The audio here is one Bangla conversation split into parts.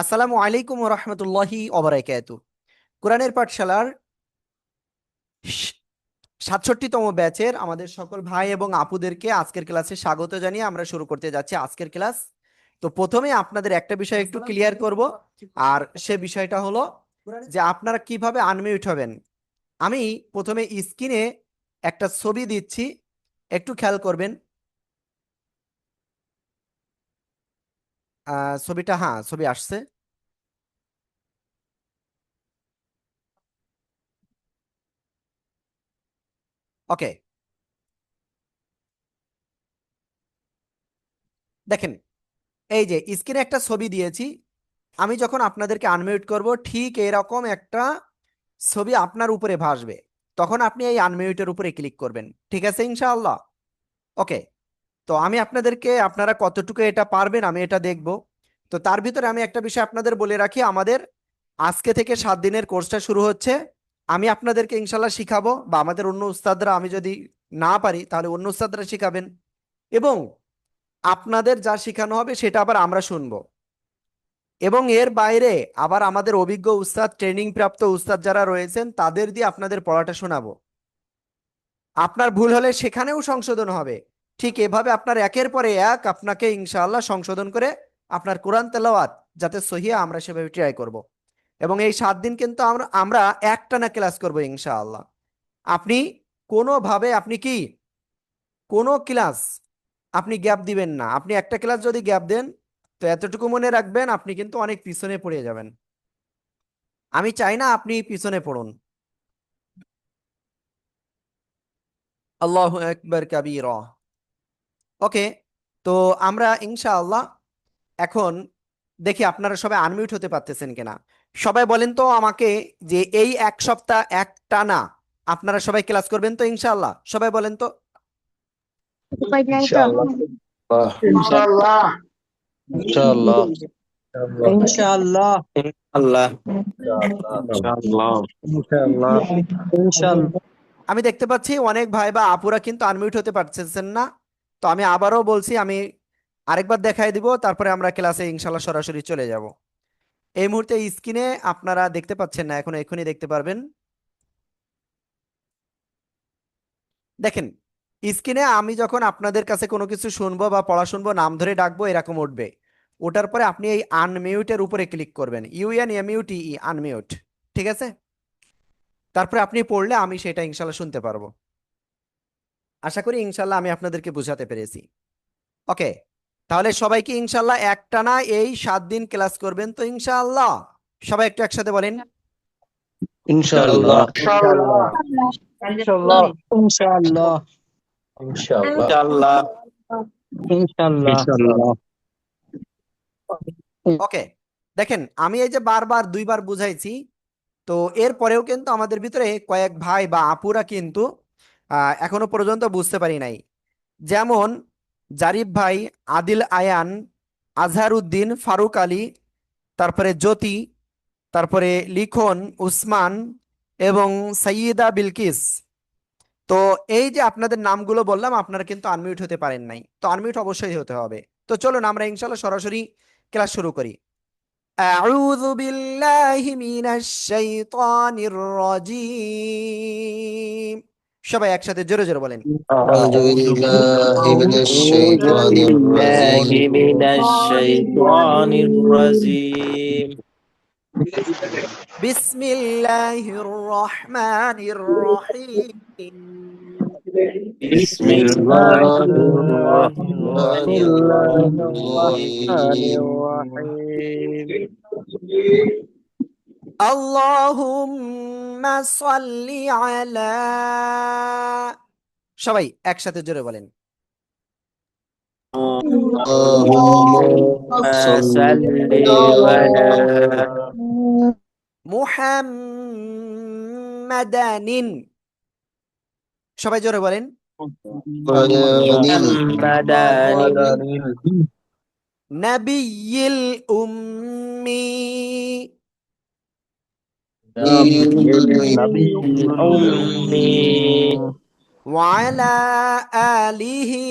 আসসালামু আলাইকুম রহমতুল্লাহি ওবারাকাতু। কোরআনের পাঠশালার 67তম ব্যাচের আমাদের সকল ভাই এবং আপুদেরকে আজকের ক্লাসে স্বাগত জানিয়ে আমরা শুরু করতে যাচ্ছি আজকের ক্লাস। তো প্রথমে আপনাদের একটা বিষয় একটু ক্লিয়ার করব, আর সে বিষয়টা হলো যে আপনারা কিভাবে আনমিউট হবেন। আমি প্রথমে স্ক্রিনে একটা ছবি দিচ্ছি, একটু খেয়াল করবেন। ছবিটা, হ্যাঁ ছবি আসছে। ওকে, দেখেন এই যে স্ক্রিনে একটা ছবি দিয়েছি। আমি যখন আপনাদেরকে আনমিউট করব ঠিক এরকম একটা ছবি আপনার উপরে ভাসবে, তখন আপনি এই আনমিউটের উপরে ক্লিক করবেন। ঠিক আছে ইনশাআল্লাহ? ওকে, তো আমি আপনাদেরকে, আপনারা কতটুকু এটা পারবেন আমি এটা দেখব। তো তার ভিতরে আমি একটা বিষয় আপনাদের বলে রাখি, আমাদের আজকে থেকে 7 দিনের কোর্সটা শুরু হচ্ছে। আমি আপনাদেরকে ইনশাল্লাহ শিখাবো, বা আমাদের অন্য উস্তাদরা, আমি যদি না পারি তাহলে অন্য উস্তাদরা শিখাবেন, এবং আপনাদের যা শেখানো হবে সেটা আবার আমরা শুনবো। এবং এর বাইরে আবার আমাদের অভিজ্ঞ উস্তাদ, ট্রেনিং প্রাপ্ত উস্তাদ যারা রয়েছেন তাদের দিয়ে আপনাদের পড়াটা শোনাবো। আপনার ভুল হলে সেখানেও সংশোধন হবে। ঠিক এভাবে আপনার একের পরে এক আপনাকে ইনশাআল্লাহ সংশোধন করে আপনার কোরআন তেলাওয়াত যাতে সহিহ, আমরা সেভাবে ট্রাই করব। এবং এই 7 দিন কিন্তু আমরা আমরা একটানা ক্লাস করব ইনশাআল্লাহ। আপনি কোনোভাবে, আপনি কি কোনো ক্লাস আপনি গ্যাপ দিবেন না। আপনি একটা ক্লাস যদি গ্যাপ দেন, তো এতটুকু মনে রাখবেন আপনি কিন্তু অনেক পিছনে পড়ে যাবেন। আমি চাই না আপনি পিছনে পড়ুন। আল্লাহু আকবার কাবীরা। ওকে, তো আমরা ইনশাআল্লাহ এখন দেখি আপনারা সবাই আনমিউট হতে পারতেছেন কিনা। সবাই বলেন তো আমাকে, যে এই এক সপ্তাহ এক টানা আপনারা সবাই ক্লাস করবেন তো ইনশাআল্লাহ? সবাই বলেন তো। ইনশাআল্লাহ। ইনশাআল্লাহ। ইনশাআল্লাহ। ইনশাআল্লাহ। আল্লাহ। ইনশাআল্লাহ। ইনশাআল্লাহ। ইনশাআল্লাহ। আমি দেখতে পাচ্ছি অনেক ভাই বা আপুরা কিন্তু আনমিউট হতে পারতেছেন না। তো আমি আবারও বলছি, আমি আরেকবার দেখাই দিব, তারপরে আমরা ক্লাসে ইনশাআল্লাহ সরাসরি চলে যাব। এই মুহূর্তে স্ক্রিনে আপনারা দেখতে পাচ্ছেন না, এখন এখনই দেখতে পারবেন। দেখেন স্ক্রিনে আমি যখন আপনাদের কাছে কোনো কিছু শুনবো বা পড়া শুনবো, নাম ধরে ডাকবো, এরকম উঠবে। ওঠার পরে আপনি এই আনমিউটের উপরে ক্লিক করবেন, UNMUTE, আনমিউট। ঠিক আছে? তারপরে আপনি পড়লে আমি সেটা ইনশাল্লাহ শুনতে পারবো। আশা করি ইনশাল্লাহ আমি আপনাদেরকে বুঝাতে পেরেছি। ওকে, তাহলে সবাইকে ইনশাল্লাহ একটানা এই 7 দিন ক্লাস করবেন তো ইনশাআল্লাহ? সবাই একটু একসাথে বলেন। ইনশাআল্লাহ। ইনশাআল্লাহ। ইনশাআল্লাহ। ইনশাআল্লাহ। ইনশাআল্লাহ। ইনশাআল্লাহ। ইনশাআল্লাহ। ওকে, দেখেন আমি এই যে বারবার 2বার বুঝাইছি, তো এরপরেও কিন্তু আমাদের ভিতরে কয়েক ভাই বা আপুরা কিন্তু এখনো পর্যন্ত বুঝতে পারি নাই। যেমন জারিফ ভাই, আদিল আয়ান, আজহার উদ্দিন, ফারুক আলী, তারপরে জ্যোতি, তারপরে লিখন, উসমান এবং সাইয়্যিদা বিলকিস। তো এই যে আপনাদের নামগুলো বললাম, আপনারা কিন্তু আনমিউট হতে পারেন নাই, তো আনমিউট অবশ্যই হতে হবে। তো চলুন আমরা ইনশাল্লাহ সরাসরি ক্লাস শুরু করি। أعوذ بالله من الشيطان الرجيم। সবাই একসাথে জোরে জোরে বলেন। আউযু বিল্লাহি মিনাশ শাইতানির রাজীম। বিসমিল্লাহির রহমানির রহিম। বিসমিল্লাহির রহমানির বিসমিল্লাহির রহিম। রহমানির রহিম। আল্লাহুম্মা সাল্লি আলা, সবাই একসাথে জোরে বলেন। আল্লাহুম্মা সাল্লি আলা মুহাম্মাদানিন, সবাই জোরে বলেন। মুহাম্মাদানিন নবিয়্যিল উম্মি, নবিয়্যিল উম্মি ওয়া আলা আলিহি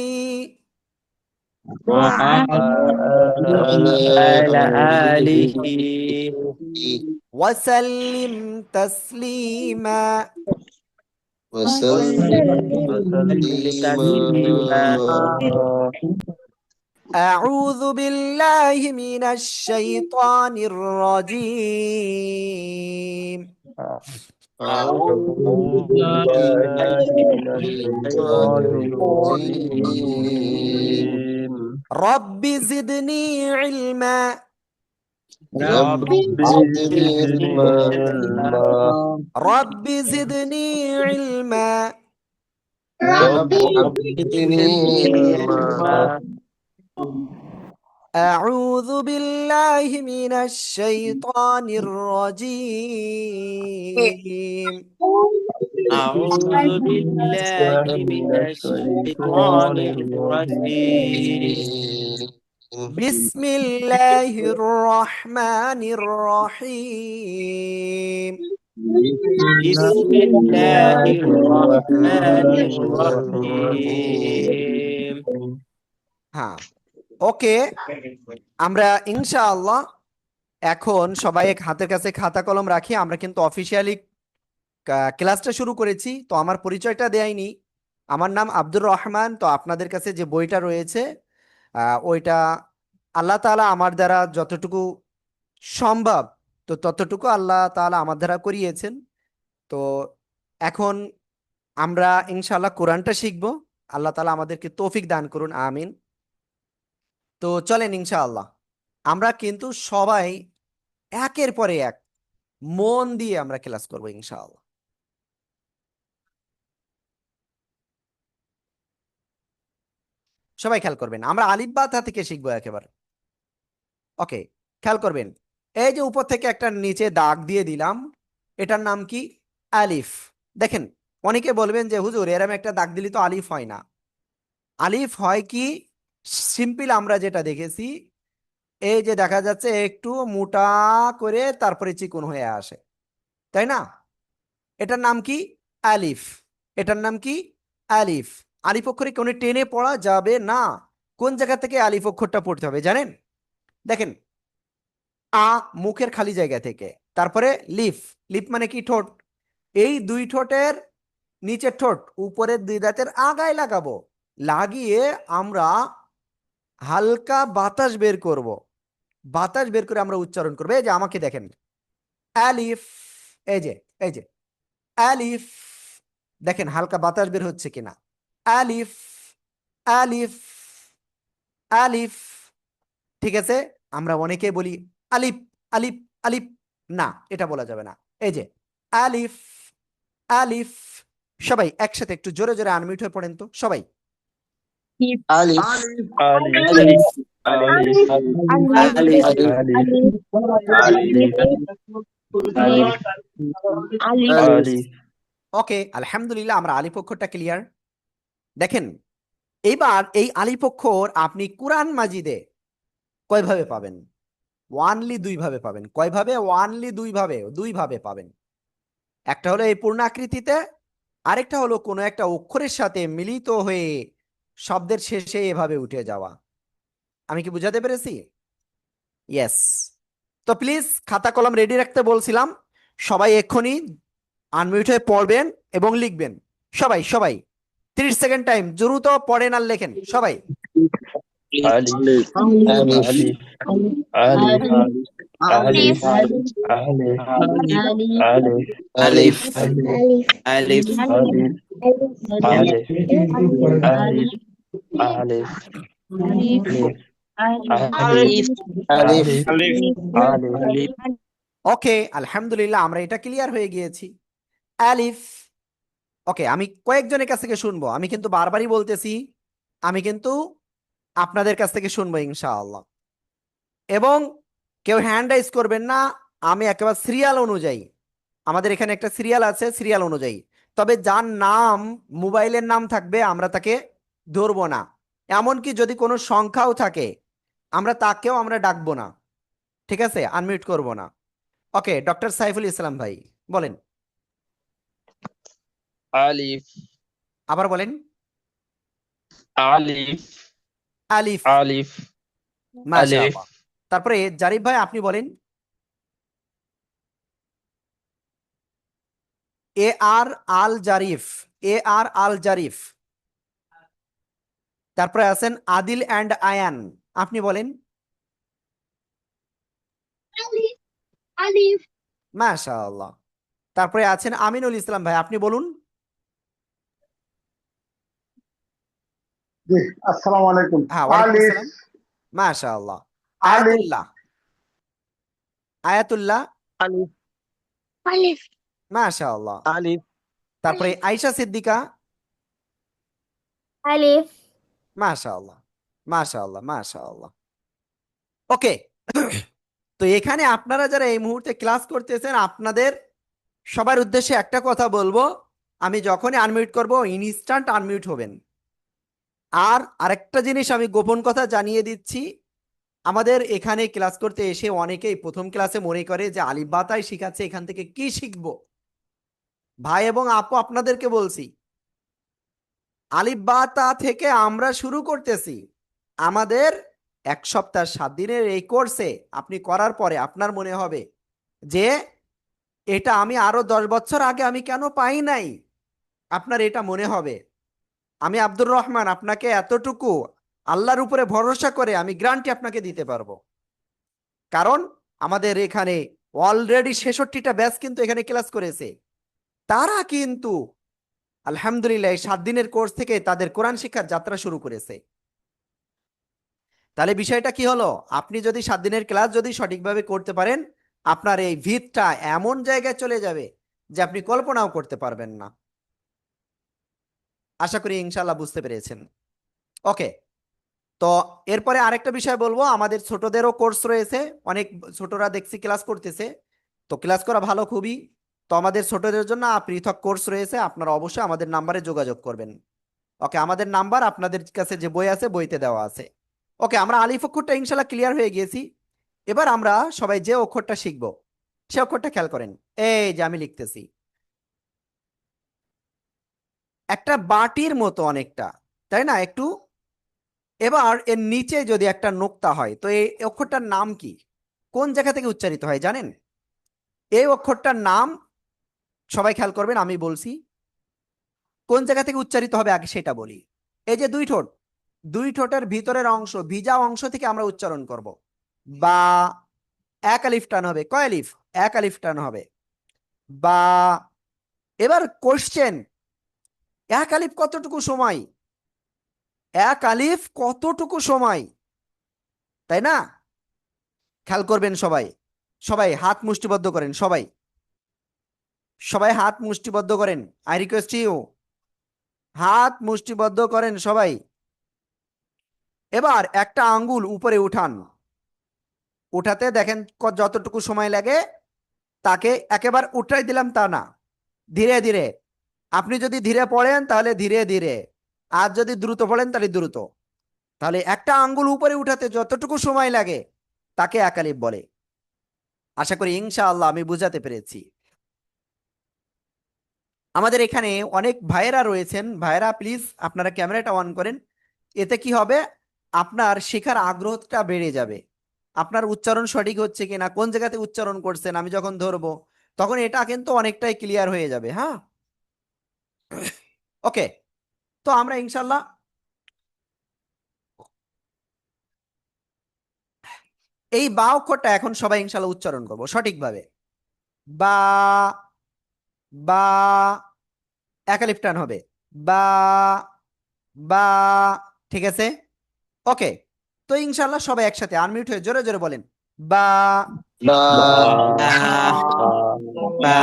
ওয়া আলা وعلى آله وسلم تسليما وسلم وسلم تسليما أعوذ بالله من الشيطان الرجيم أعوذ بالله من الشيطان الرجيم رب زدني علما رب زدني علما رب زدني علما رب زدني علما أعوذ بالله من الشيطان الرجيم أعوذ بالله من الشيطان الرجيم بسم الله الرحمن الرحيم بسم الله الرحمن الرحيم হ্যাঁ ওকে আমরা ইনশাআল্লাহ এখন সবাই এক হাতের কাছে খাতা কলম রাখি আমরা কিন্তু অফিসিয়ালি ক্লাসটা শুরু করেছি তো আমার পরিচয়টা দেয়নি আমার নাম আব্দুর রহমান তো আপনাদের কাছে যে বইটা রয়েছে ওইটা আল্লাহ তাআলা আমার দ্বারা যতটুকু সম্ভব তো ততটুকু আল্লাহ তাআলা আমার দ্বারা করিয়েছেন তো এখন আমরা ইনশাআল্লাহ কোরআনটা শিখব আল্লাহ তাআলা আমাদেরকে তৌফিক দান করুন আমিন তো চলেন ইনশাআল্লাহ আমরা কিন্তু সবাই একের পরে এক মন দিয়ে আমরা ক্লাস করব ইনশাআল্লাহ সবাই খেয়াল করবেন আমরা আলিফ বা তা থেকে শিখবো একেবারে ওকে খেয়াল করবেন এই যে উপর থেকে একটা নিচে দাগ দিয়ে দিলাম এটার নাম কি আলিফ দেখেন অনেকে বলবেন যে হুজুর এরম একটা দাগ দিলি তো আলিফ হয় না আলিফ হয় কি সিম্পল আমরা যেটা দেখেছি এই যে দেখা যাচ্ছে একটু মোটা করে তারপরে চিকন হয়ে আসে তাই না এটার নাম কি আলিফ এটার নাম কি আলিফ আলিফ অক্ষরে কোনো টেনে পড়া যাবে না কোন জায়গা থেকে আলিফ অক্ষরটা পড়তে হবে জানেন দেখেন আ মুখের খালি জায়গা থেকে তারপরে লিফ লিফ মানে কি ঠোঁট এই দুই ঠোঁটের নিচের ঠোঁট উপরের দুই দাঁতের আগায় লাগাবো লাগিয়ে আমরা হালকা বাতাস বের করব বাতাস বের করে আমরা উচ্চারণ করবো এই যে আমাকে দেখেন আলিফ এই যে আলিফ দেখেন হালকা বাতাস বের হচ্ছে কিনা আলিফ আলিফ আলিফ ঠিক আছে আমরা অনেকে বলি আলিফ আলিফ আলিফ না এটা বলা যাবে না এই যে আলিফ আলিফ সবাই একসাথে একটু জোরে জোরে আনমিউট হয়ে পড়েন তো সবাই ألف ألف ألف ألف ওকে আলহামদুলিল্লাহ আমরা আলিফ অক্ষরটা ক্লিয়ার দেখেন এইবার এই আলিফ অক্ষর আপনি কুরআন মাজিদে কয়ভাবে পাবেন ওয়ানলি দুইভাবে পাবেন কয়ভাবে ওয়ানলি দুইভাবে পাবেন একটা হলো এই পূর্ণাকৃতিতে আরেকটা হলো কোনো একটা অক্ষরের সাথে মিলিত হয়ে শব্দের শেষে এভাবে উঠে যাওয়া আমি কি বুঝাতে পেরেছি ইয়েস তো প্লিজ খাতা কলম রেডি রাখতে বলছিলাম সবাই এক্ষুনি আনমিউট হয়ে পড়বেন এবং লিখবেন সবাই সবাই 30 সেকেন্ড টাইম দ্রুত পড়েন আর লেখেন সবাই ألف ألف ألف ألف ألف ألف ألف ألف ألف ওকে আলহামদুলিল্লাহ আমরা এটা ক্লিয়ার হয়ে গিয়েছি আলিফ ওকে আমি কয়েকজনের কাছ থেকে শুনবো আমি কিন্তু বারবারই বলতেছি আমি কিন্তু আপনাদের কাছ থেকে শুনবো ইনশাআল্লাহ এবং কেউ হ্যান্ড রাইজ করবেন না আমি একেবারে সিরিয়াল অনুযায়ী আমাদের এখানে একটা সিরিয়াল আছে সিরিয়াল অনুযায়ী তবে যার নাম মোবাইলের নাম থাকবে আমরা তাকে ধরবো না এমনকি যদি কোনো সংখ্যাও থাকে আমরা তাকেও আমরা ডাকবো না ঠিক আছে আনমিউট করব না ওকে ডক্টর সাইফুল ইসলাম ভাই বলেন ألف আবার বলেন ألف আলিফ ألف মাশাআল্লাহ। তারপরে জারিফ ভাই আপনি বলেন। এ আর আল জারিফ, এ আর আল জারিফ। তারপরে আছেন আদিল অ্যান্ড আয়ান, আপনি বলেন। আলিফ। মাশাআল্লাহ। তারপরে আছেন আমিনুল ইসলাম ভাই, আপনি বলুন। জি, আসসালামু আলাইকুম। হ্যাঁ, ওয়ালাইকুম আলিফ, আসসালাম। মাশাআল্লাহ। আলিফ, আয়াতুল্লাহ, আয়াতুল্লাহ। আলিফ আলিফ। মাশাআল্লাহ। আলিফ তারপরে আয়েশা সিদ্দিকা। আলিফ। মাশাআল্লাহ, মাশাআল্লাহ, মাশাআল্লাহ। ওকে। তো এখানে আপনারা যারা এই মুহূর্তে ক্লাস করতেছেন, আপনাদের সবার উদ্দেশ্যে একটা কথা বলবো, আমি যখনই আনমিউট করব ইনস্ট্যান্ট আনমিউট হবেন। আর আরেকটা জিনিস আমি গোপন কথা জানিয়ে দিচ্ছি, আমাদের এখানে ক্লাস করতে এসে অনেকেই প্রথম ক্লাসে মনে করে যে আলিফ বা তাই শিখাচ্ছে, এখান থেকে কি শিখবো। ভাই এবং আপু আপনাদেরকে বলছি, আলিফ বা তা থেকে আমরা শুরু করতেছি। আমাদের 1 সপ্তাহ 7 দিনের এই কোর্সে আপনি করার পরে আপনার মনে হবে যে এটা আমি আরো 10 বছর আগে আমি কেন পাই নাই। আপনার এটা মনে হবে। আমি আব্দুর রহমান আপনাকে এতটুকু আল্লাহর উপরে ভরসা করে আমি গ্যারান্টি আপনাকে দিতে পারবো। কারণ আমাদের এখানে অলরেডি 66টা ব্যাচ কিন্তু এখানে ক্লাস করেছে। তারা কিন্তু আলহামদুলিল্লাহ এই 7 দিনের কোর্স থেকে তাদের কোরআন শিক্ষার যাত্রা শুরু করেছে। তাহলে বিষয়টা কি হলো, আপনি যদি 7 দিনের ক্লাস যদি সঠিকভাবে করতে পারেন, আপনার এই ভিতটা এমন জায়গায় চলে যাবে যে আপনি কল্পনাও করতে পারবেন না। আশা করি ইনশাল্লাহ বুঝতে পেরেছেন। ওকে। তো এরপরে আরেকটা বিষয় বলবো, আমাদের ছোটদেরও কোর্স রয়েছে, অনেক ছোটরা দেখছি ক্লাস করতেছে। তো ক্লাস করা ভালো খুবই। তো আমাদের ছোটদের জন্য পৃথক কোর্স রয়েছে, আপনারা অবশ্যই আমাদের নাম্বারে যোগাযোগ করবেন। ওকে, আমাদের নাম্বার আপনাদের কাছে যে বই আছে বইতে দেওয়া আছে। ওকে, আমরা আলিফ অক্ষরটা ইনশাল্লাহ ক্লিয়ার হয়ে গিয়েছি। এবার আমরা সবাই যে অক্ষরটা শিখব সে অক্ষরটা খেয়াল করেন। এই যে আমি লিখতেছি একটা বাটির মতো অনেকটা, তাই না একটু। এবার এর নিচে যদি একটা নোক্তা হয় তো এই অক্ষরটার নাম কি, কোন জায়গা থেকে উচ্চারিত হয় জানেন? এই অক্ষরটার নাম সবাই খেয়াল করবেন, আমি বলছি কোন জায়গা থেকে উচ্চারিত হবে আগে সেটা বলি। এই যে দুই ঠোঁট, দুই ঠোঁটের ভিতরের অংশ, ভিজা অংশ থেকে আমরা উচ্চারণ করব। বা এক আলিফ টান হবে, কয় আলিফ? এক আলিফ টান হবে। বা এবার কোশ্চেন, এক আলিফ কতটুকু সময়, এক আলিফ কতটুকু সময়, তাই না? খেয়াল করবেন সবাই, সবাই হাত মুষ্টিবদ্ধ করেন, সবাই সবাই হাত মুষ্টিবদ্ধ করেন। আই রিকোয়েস্ট ইউ, হাত মুষ্টিবদ্ধ করেন সবাই। এবার একটা আঙ্গুল উপরে উঠান, উঠাতে দেখেন যতটুকু সময় লাগে, তাকে একেবারে উঠাই দিলাম তা না, ধীরে ধীরে। আপনি যদি ধীরে পড়েন তাহলে ধীরে ধীরে, আর যদি দ্রুত পড়েন তাহলে দ্রুত। তাহলে একটা আঙ্গুল উপরে উঠাতে যতটুকু সময় লাগে তাকে এক আলিফ বলে। আশা করি ইনশাআল্লাহ আমি বুঝাতে পেরেছি। আমাদের এখানে অনেক ভাইয়েরা রয়েছেন, ভাইয়েরা প্লিজ আপনারা ক্যামেরাটা অন করেন। এতে কি হবে, আপনার শেখার আগ্রহটা বেড়ে যাবে। আপনার উচ্চারণ সঠিক হচ্ছে কিনা, কোন জায়গাতে উচ্চারণ করছেন আমি যখন ধরবো তখন এটা কিন্তু অনেকটাই ক্লিয়ার হয়ে যাবে। হ্যাঁ, ওকে। তো আমরা ইনশাল্লাহ এই বা অক্ষরটা এখন সবাই ইনশাল্লাহ উচ্চারণ করবো সঠিকভাবে। বা, বা, একালিফ টান হবে। বা, বা, ঠিক আছে। ওকে। তো ইনশাল্লাহ সবাই একসাথে আনমিউট হয়ে জোরে জোরে বলেন বা। বা, বা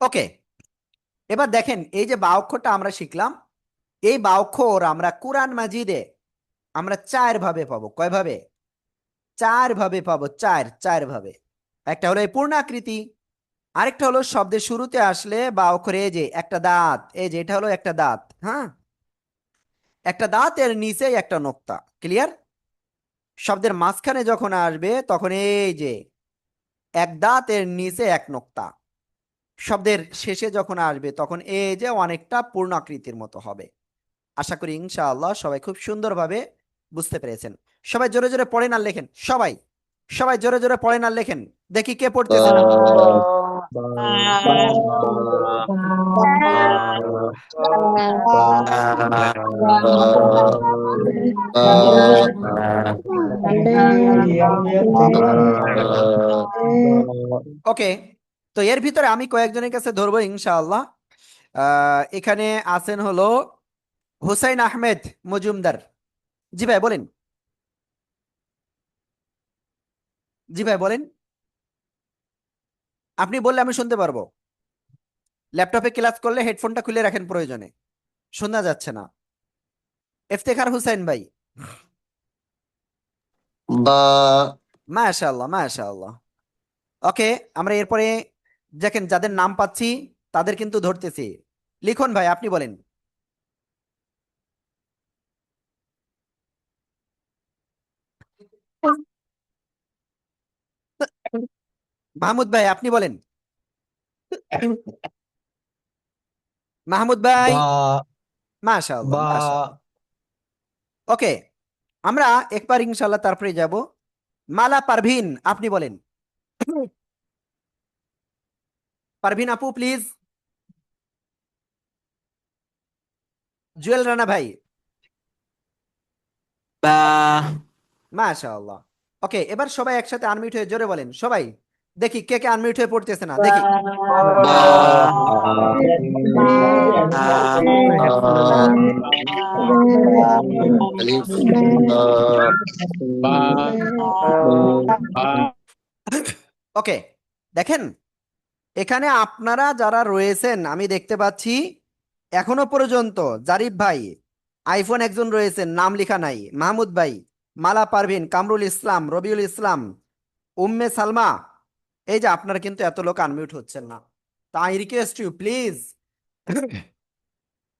ওকে, এবার দেখেন এই যে বা অক্ষরটা আমরা শিখলাম, এই বা অক্ষর আমরা কুরআন মাজিদে আমরা 4 ভাবে পাবো। কয় ভাবে? 4 ভাবে পাবো, চার ভাবে। একটা হলো এই পূর্ণাকৃতি, আরেকটা হলো শব্দের শুরুতে আসলে বা অক্ষরে এই যে একটা দাঁত, এই যে এটা হলো একটা দাঁত। হ্যাঁ, একটা দাঁত, এর নিচে একটা নোক্তা। ক্লিয়ার? শব্দের মাঝখানে যখন আসবে তখন এই যে এক দাঁতের নিচে এক নোক্তা। শব্দের শেষে যখন আসবে তখন এই যে অনেকটা পূর্ণাকৃতির মতো হবে। আশা করি ইনশাআল্লাহ সবাই খুব সুন্দরভাবে বুঝতে পেরেছেন। সবাই জোরে জোরে পড়েন আর লেখেন। সবাই সবাই জোরে জোরে পড়েন আর লেখেন। দেখি কে পড়তেছেন। ওকে, তো এর ভিতরে আমি কয়েকজনের কাছে ধরবো ইনশাআল্লাহ। এখানে আছেন হলো হুসাইন আহমেদ মজুমদার। জি ভাই বলেন। জি ভাই বলেন। আপনি বললে আমি শুনতে পারবো। ল্যাপটপে ক্লাস করলে হেডফোনটা খুলে রাখেন, প্রয়োজনে শোনা যাচ্ছে না। ইফতেখার হুসাইন ভাই। বা মাশাআল্লাহ মাশাআল্লাহ। ওকে, আমরা এরপরে দেখেন যাদের নাম পাচ্ছি তাদের কিন্তু ধরতেছি। লিখন ভাই, আপনি বলেন। মাহমুদ ভাই, আপনি বলেন। মাহমুদ ভাই। বা মাশাআল্লাহ বা মাশাআল্লাহ। ওকে, আমরা একবার ইনশাআল্লাহ তারপরে যাব। মালা পারভিন, আপনি বলেন। পারভিন আপু প্লিজ। জুয়েল রানা ভাই। বা মাশাআল্লাহ। ওকে, এবার সবাই একসাথে আনমিউট হয়ে জোরে বলেন সবাই। দেখি কে কে আনমিউট হয়ে পড়তেছে না, দেখি। বা আলিফ ওকে, দেখেন এখানে আপনারা যারা রয়েছেন আমি দেখতে পাচ্ছি এখনো পর্যন্ত জারিফ ভাই, আইফোন একজন রয়েছেন, নাম লেখা নাই, মাহমুদ ভাই, মালা পারভিন, কামরুল ইসলাম, রবিউল ইসলাম, উম্মে সালমা। এই যে আপনারা কিন্তু এত লোক আনমিউট হচ্ছেন না। তা আই রিকোয়েস্ট ইউ প্লিজ,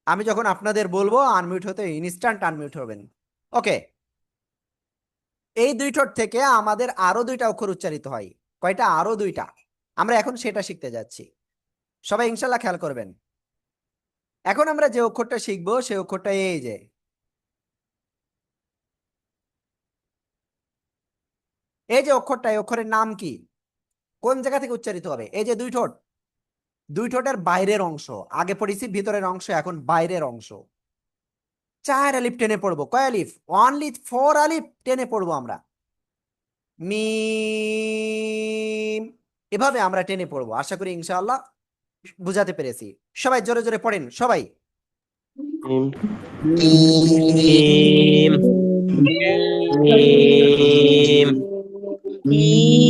আমি যখন আপনাদের বলবো আনমিউট হতে ইনস্ট্যান্ট আনমিউট হবেন। ওকে, এই দুই ঠোঁট থেকে আমাদের আরো দুইটা অক্ষর উচ্চারিত হয়। কয়টা? আরো দুইটা। আমরা এখন সেটা শিখতে যাচ্ছি। সবাই ইনশাল্লাহ খেয়াল করবেন। এখন আমরা যে অক্ষরটা শিখবো সেই অক্ষরটা এই যে, এই যে অক্ষরটা, এই অক্ষরের নাম কি? কোন জায়গা থেকে উচ্চারিত হবে? এই যে দুই ঠোঁট, দুই ঠোঁটের বাইরের অংশ। আগে পড়েছি ভিতরের অংশ, এখন বাইরের অংশ। 4 আলিফ টেনে পড়বো। কয় আলিফ? অনলি 4 আলিফ টেনে পড়বো আমরা। মিম, এভাবে আমরা টেনে পড়বো। আশা করি ইনশাআল্লাহ বুঝাতে পেরেছি। সবাই জোরে জোরে পড়েন সবাই। মিম মিম মিম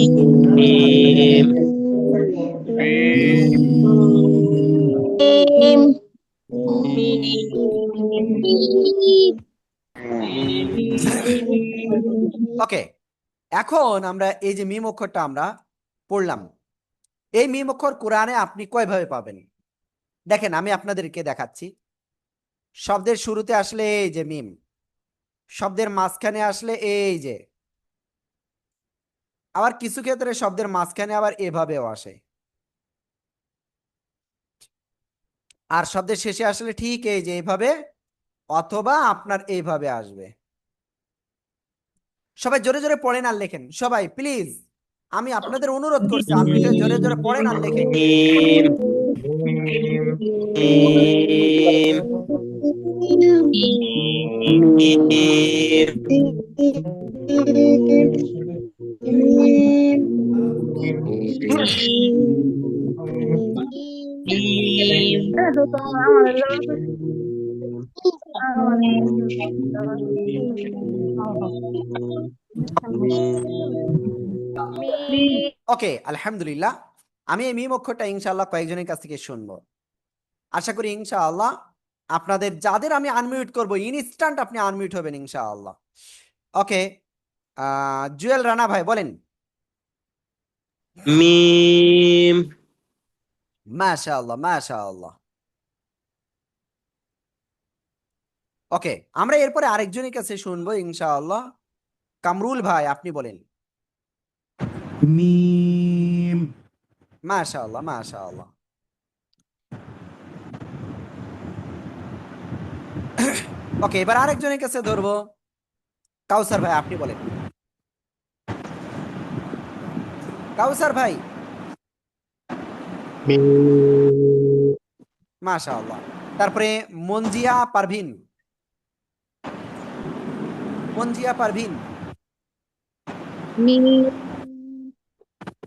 ওকে, এখন আমরা এই যে মিম অক্ষরটা আমরা পড়লাম, এই মিম অক্ষর কোরআনে আপনি কয়ভাবে পাবেন? দেখেন আমি আপনাদেরকে দেখাচ্ছি। শব্দের শুরুতে আসলে এই যে মিম, শব্দের মাঝখানে আসলে এই যে, আবার কিছু ক্ষেত্রে শব্দের মাঝখানে আবার এভাবেও আসে, আর শব্দের শেষে আসলে ঠিক এই যে এইভাবে, অথবা আপনার এইভাবে আসবে। সবাই জোরে জোরে পড়েন আর লেখেন সবাই প্লিজ। আমি আপনাদের অনুরোধ করছি আনমিউট হয়ে জোরে জোরে পড়েন আর লেখেন। মিম মিম ওকে, আলহামদুলিল্লাহ। আমি এই মিম অক্ষরটা ইনশাআল্লাহ কয়েকজনের কাছ থেকে শুনবো। আশা করি ইনশাআল্লাহ আপনাদের যাদের আমি আনমিউট করব ইনস্ট্যান্ট আপনি আনমিউট হবেন ইনশাআল্লাহ। ওকে, জুয়েল রানা ভাই বলেন। মিম মাশাআল্লাহ মাশাআল্লাহ। ওকে, আমরা এরপরে আরেকজনের কাছে শুনবো ইনশাআল্লাহ। কামরুল ভাই আপনি বলেন। মিম মাশাআল্লাহ মাশাআল্লাহ। ওকে, এবার আরেকজনের কাছে ধরবো। কাউসার ভাই আপনি বলেন। কাউসার ভাই। মাশাআল্লাহ। তারপরে মঞ্জিয়া পারভিন। মঞ্জিয়া পারভিন।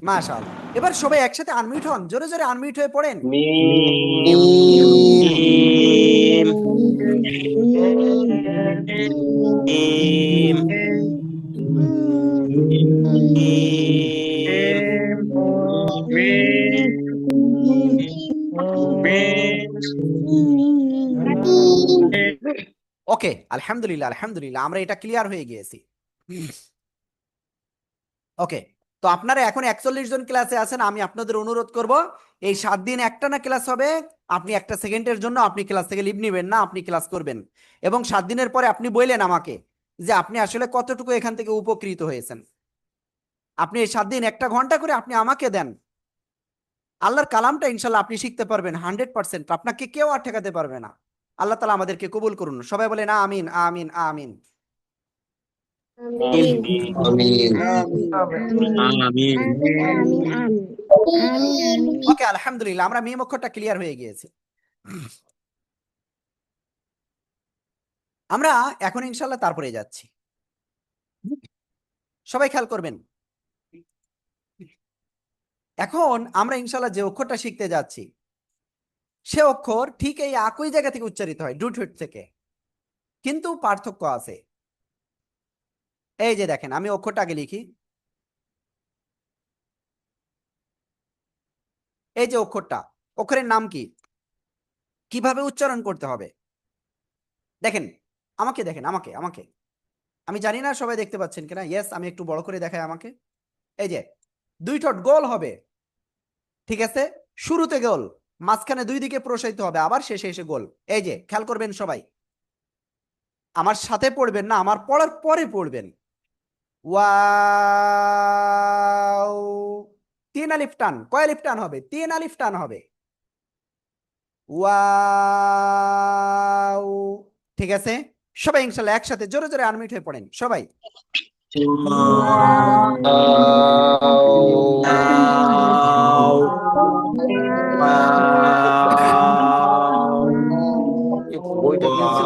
মাশাআল্লাহ। এবার সবাই একসাথে আনমিউট হন, জোরে জোরে আনমিউট হয়ে পড়েন। মিম মিম মিম ওকে, আলহামদুলিল্লাহ আলহামদুলিল্লাহ, আমরা এটা ক্লিয়ার হয়ে গিয়েছি। ওকে, তো আপনারা এখন 41 জন ক্লাসে আছেন। আমি আপনাদের অনুরোধ করব, এই 7 দিন একটানা ক্লাস হবে। আপনি একটা সেকেন্ডের জন্য আপনি ক্লাস থেকে লিভ নেবেন না, আপনি ক্লাস করবেন। এবং 7 দিনের পরে আপনি বললেন আমাকে যে আপনি আসলে কতটুকু এখান থেকে উপকৃত হয়েছেন। আপনি এই 7 দিন 1 ঘন্টা করে আপনি আমাকে দেন, আল্লাহর কালামটা ইনশাল্লাহ আপনি শিখতে পারবেন 100%। আপনাকে কেউ আর ঠেকাতে পারবে না। আল্লাহ তাআলা আমাদেরকে কবুল করুন। সবাই বলেন আমিন আমিন আমিন। আমিন ওকে, আলহামদুলিল্লাহ, আমরা মিম অক্ষরটা ক্লিয়ার হয়ে গিয়েছে। আমরা এখন ইনশাল্লাহ তারপরে যাচ্ছি। সবাই খেয়াল করবেন। এখন আমরা ইনশাল্লাহ যে অক্ষরটা শিখতে যাচ্ছি, সে অক্ষর ঠিক এই একই জায়গা থেকে উচ্চারিত হয়, ডুট হুট থেকে, কিন্তু পার্থক্য আছে। এই যে দেখেন, আমি অক্ষরটা আগে লিখি। এই যে অক্ষরটা, অক্ষরের নাম কি, কিভাবে উচ্চারণ করতে হবে দেখেন। আমাকে দেখেন, আমাকে আমাকে আমি জানি না সবাই দেখতে পাচ্ছেন কিনা। ইয়েস, আমি একটু বড় করে দেখাই আমাকে। এই যে 2 ঠোঁট গোল হবে, ঠিক আছে, শুরুতে গোল, মাঝখানে 2 দিকে প্রসারিত হবে, আবার শেষে এসে গোল। এই যে খেয়াল করবেন সবাই, আমার সাথে পড়বেন না, আমার পড়ার পরে পড়বেন। ওয়াও, 3 আলিফ টান। কয় আলিফ টান হবে? 3 আলিফ টান হবে। ওয়াও, ঠিক আছে। সবাই ইনশাআল্লাহ একসাথে জোরে জোরে আনমিউট হয়ে পড়েন সবাই। বইটা দিয়েছে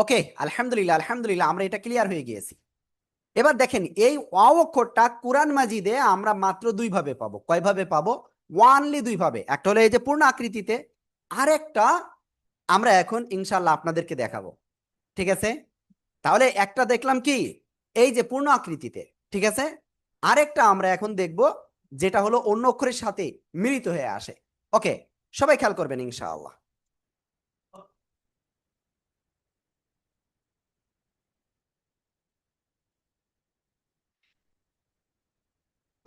ওকে, আলহামদুলিল্লাহ আলহামদুলিল্লাহ, আমরা এটা ক্লিয়ার হয়ে গিয়েছি। এবার দেখেন, এই ওয়াও অক্ষরটা কুরআন মাজিদে আমরা মাত্র 2 ভাবে পাবো। কয় ভাবে পাবো? ওয়ানলি 2 ভাবে। একটা হলো এই যে পূর্ণ আকৃতিতে, আর একটা আমরা এখন ইনশাআল্লাহ আপনাদেরকে দেখাবো, ঠিক আছে। তাহলে একটা দেখলাম কি, এই যে পূর্ণ আকৃতিতে, ঠিক আছে। আরেকটা আমরা এখন দেখব, যেটা হলো অন্য অক্ষরের সাথে মিলিত হয়ে আসে। ওকে, সবাই খেয়াল করবেন ইনশাআল্লাহ।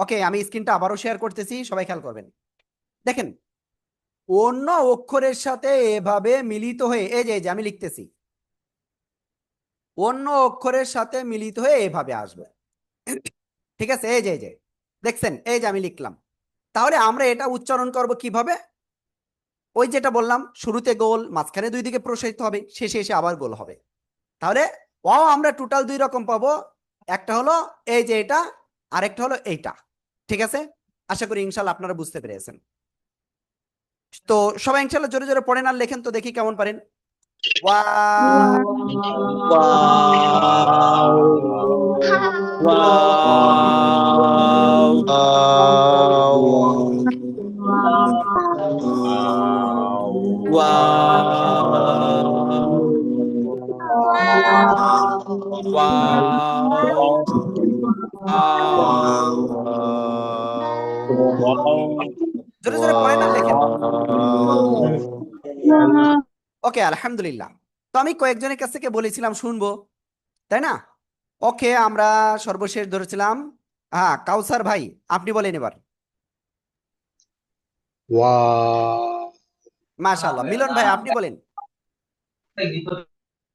ওকে, আমি স্ক্রিনটা আবারও শেয়ার করতেছি, সবাই খেয়াল করবেন। দেখেন, অন্য অক্ষরের সাথে এভাবে মিলিত হয়ে, এই যে আমি লিখতেছি, অন্য অক্ষরের সাথে মিলিত হয়ে এভাবে আসবে, ঠিক আছে। এই যে দেখছেন, এই যে আমি লিখলাম। তাহলে আমরা এটা উচ্চারণ করব কিভাবে? ওই যেটা বললাম, শুরুতে গোল, মাঝখানে 2 দিকে প্রসারিত হবে, শেষে এসে আবার গোল হবে। তাহলে ওয়াও আমরা টোটাল 2 রকম পাবো। একটা হলো এই যে এটা, আরেকটা হলো এইটা, ঠিক আছে। আশা করি ইনশাআল্লাহ আপনারা বুঝতে পেরেছেন। তো সবাই ইনশাআল্লাহ জোরে জোরে পড়েন আর লেখেন তো, দেখি কেমন পারেন। জোরে জোরে পড়েন আর লেখেন। ওকে, আলহামদুলিল্লাহ। তো আমি কয়েকজনের কাছ থেকে বলেছিলাম শুনবো, তাই না? ওকে, আমরা সর্বশেষ ধরেছিলাম, হ্যাঁ, কাউসার ভাই আপনি বলেন এবার। মাশাআল্লাহ। মিলন ভাই আপনি বলেন।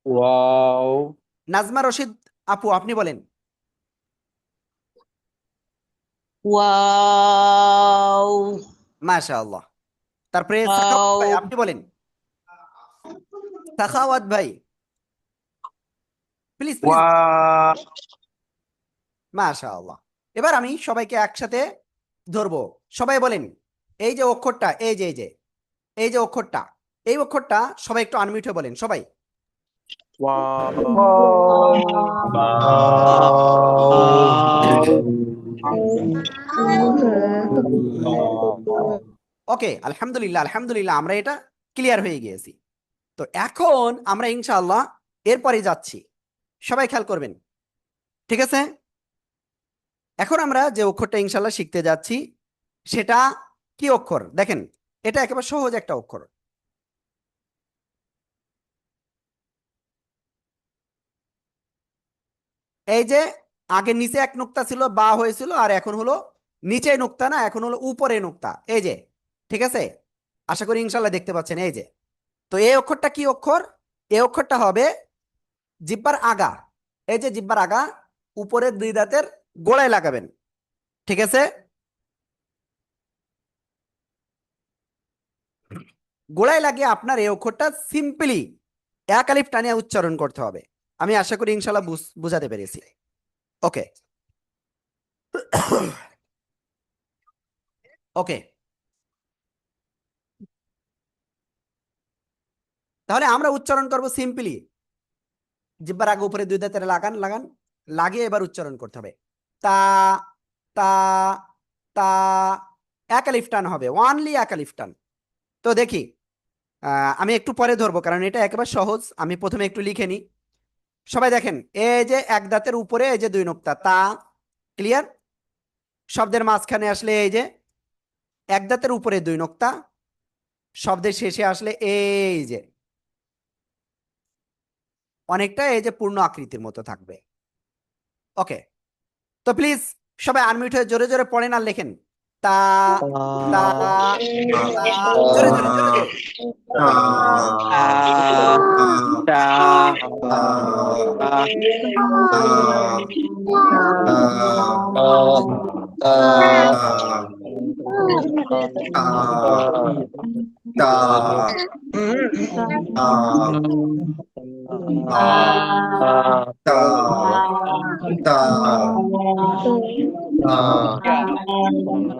ওয়াও নাজমা রশিদ আপু আপনি বলেন। ওয়াও মাশাআল্লাহ। তারপরে সাখাওয়াত ওয়াও ভাই আপনি বলেন। সাখাওয়াত ভাই প্লিজ প্লিজ। ওয়াও মাশাআল্লাহ। এবার আমি সবাইকে একসাথে ধরবো, সবাই বলেন এই যে অক্ষরটা, এই যে অক্ষরটা, এই অক্ষরটা সবাই একটু আনমিউট হয়ে বলেন সবাই। ওকে, আলহামদুলিল্লাহ আলহামদুলিল্লাহ, আমরা এটা ক্লিয়ার হয়ে গিয়েছি। তো এখন আমরা ইনশাআল্লাহ এরপরে যাচ্ছি, সবাই খেয়াল করবেন, ঠিক আছে? এখন আমরা যে অক্ষরটা ইনশাআল্লাহ শিখতে যাচ্ছি সেটা কি অক্ষর দেখেন, এটা একেবারে সহজ একটা অক্ষর। এই যে আগে নিচে এক নুক্তা ছিল, বা হয়েছিল, আর এখন হলো নিচে নুক্তা না, এখন হলো উপরে নুক্তা, এই যে, ঠিক আছে? আশা করি ইনশাআল্লাহ দেখতে পাচ্ছেন এই যে। তো এই অক্ষরটা কি অক্ষর? এই অক্ষরটা হবে জিহ্বার আগা। এই যে জিহ্বার আগা, উপরের দুই দাঁতের গোড়ায় লাগাবেন, ঠিক আছে? গোড়ায় লাগিয়ে আপনার এই অক্ষরটা সিম্পলি এক আলিফ টানিয়ে উচ্চারণ করতে হবে। আমি আশা করি ইনশাআল্লাহ বুঝাতে পেরেছি। ওকে ওকে, তাহলে আমরা উচ্চারণ করব সিম্পলি, জিহ্বার আগে উপরে দুই দাঁতের লাগান লাগান, লাগিয়ে এবার উচ্চারণ করতে হবে। তা তা তা, এক আলিফ টান হবে, ওয়ানলি এক আলিফ টান। তো দেখি, আমি একটু পরে ধরবো কারণ এটা একেবারে সহজ, আমি প্রথমে একটু লিখে নিই। সবাই দেখেন, এই যে এক দাঁতের উপরে এই যে দুই নোক্তা, তা ক্লিয়ার? শব্দের মাঝখানে আসলে এই যে এক দাঁতের উপরে দুই নোক্তা, শব্দের শেষে আসলে এই যে অনেকটা এই যে পূর্ণ আকৃতির মতো থাকবে। ওকে, তো প্লিজ সবাই আনমিউট হয়ে জোরে জোরে পড়েন আর লেখেন। তা তা তা, জোরে জোরে জোরে জোরে।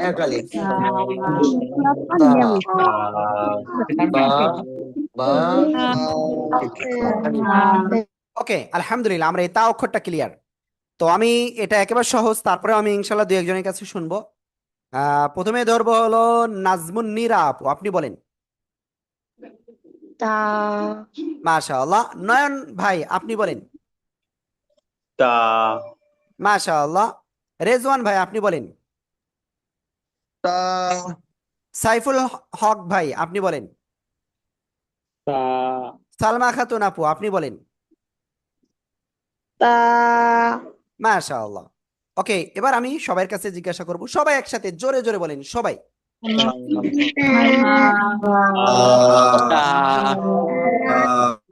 এক আলিফ বা ওকে, আলহামদুলিল্লাহ, আমরা এই তা অক্ষরটা ক্লিয়ার। তো আমি এটা একেবারে সহজ, তারপরে আমি ইনশাল্লাহ দু একজনের কাছে শুনবো। প্রথমে ধরবো হলো নাজমুন নীরা আপু, আপনি বলেন। তা মাশাআল্লাহ। নয়ন ভাই আপনি বলেন। তা মাশাআল্লাহ। রেজওয়ান ভাই আপনি বলেন। তা সাইফুল হক ভাই আপনি বলেন। সালমা খাতুন আপু আপনি বলেন। তা মাশাআল্লাহ। ওকে, এবার আমি সবার কাছে জিজ্ঞাসা করব, সবাই একসাথে জোরে জোরে বলেন সবাই।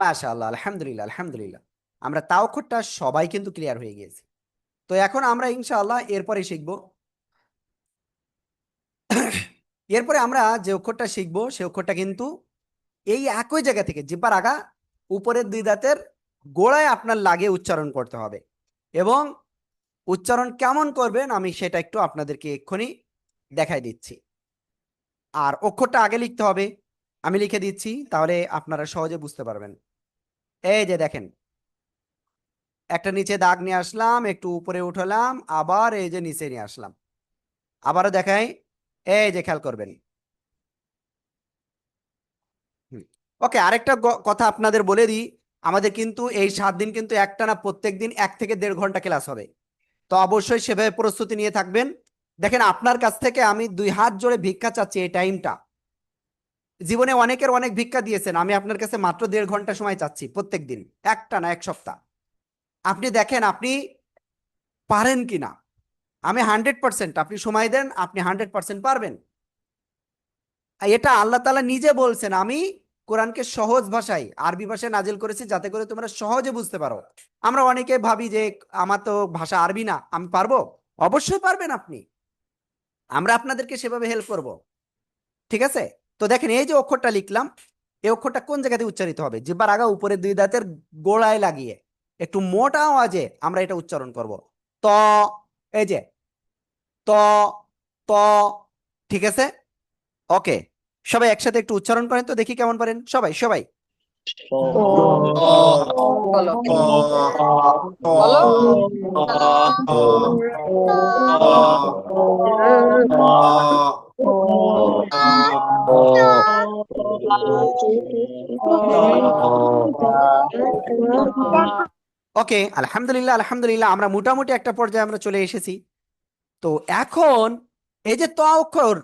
মাশাআল্লাহ, আলহামদুলিল্লাহ আলহামদুলিল্লাহ, আমরা তা অক্ষরটা সবাই কিন্তু ক্লিয়ার হয়ে গিয়েছি। তো এখন আমরা ইনশাআল্লাহ এরপরে শিখব, এরপরে আমরা যে অক্ষরটা শিখবো সে অক্ষরটা কিন্তু এই একই জায়গা থেকে জিহ্বার আগা উপরের দুই দাঁতের গোড়ায় আপনার লাগিয়ে উচ্চারণ করতে হবে। এবং উচ্চারণ কেমন করবেন আমি সেটা একটু আপনাদেরকে এক্ষুনি দেখাই দিচ্ছি। আর অক্ষরটা আগে লিখতে হবে, আমি লিখে দিচ্ছি তাহলে আপনারা সহজে বুঝতে পারবেন। এই যে দেখেন, একটা নিচে দাগ নিয়ে আসলাম, একটু উপরে উঠালাম, আবার এই যে নিচে নিয়ে আসলাম, আবারও দেখাই, এই যে খেয়াল করবেন। ওকে, আরেকটা কথা আপনাদের বলে দিই, আমাদের কিন্তু এই 7 দিন কিন্তু একটানা প্রত্যেক দিন 1 থেকে 1.5 ঘন্টা ক্লাস হবে। তো অবশ্যই সেভাবে প্রস্তুতি নিয়ে থাকবেন। দেখেন, আপনার কাছ থেকে আমি 2 হাত জোড়ে ভিক্ষা চাচ্ছি, এই টাইমটা জীবনে অনেকের অনেক ভিক্ষা দিয়েছেন, আমি আপনার কাছে মাত্র 1.5 ঘন্টা সময় চাচ্ছি প্রত্যেক দিন, একটানা 1 সপ্তাহ। আপনি দেখেন, আপনি পারেন কিনা। আমি 100%, আপনি সময় দেন, আপনি 100% পারবেন। আর এটা আল্লাহ তাআলা নিজে বলছেন, আমি কোরআনকে সহজ ভাষায় আরবি ভাষায় নাজিল করেছি যাতে করে তোমরা সহজে বুঝতে পারো। আমরা অনেকে ভাবি যে আমার তো ভাষা আরবি না, আমি পারবো। অবশ্যই পারবেন আপনি, আমরা আপনাদেরকে সেভাবে হেল্প করব। ঠিক আছে? তো দেখেন, এই যে অক্ষরটা লিখলাম, এই অক্ষরটা কোন জায়গাতে উচ্চারিত হবে? জিহ্বার আগা উপরে দুই দাঁতের গোড়ায় লাগিয়ে একটু মোটা আওয়াজে আমরা এটা উচ্চারণ করব। ত, এই যে ত, ত। ঠিক আছে? ওকে, সবাই একসাথে একটু উচ্চারণ করেন তো দেখি কেমন পারেন। সবাই সবাই ওকে, আলহামদুলিল্লাহ আলহামদুলিল্লাহ, আমরা মোটামুটি একটা পর্যায়ে আমরা চলে এসেছি। তো এখন এই যে ত অক্ষর,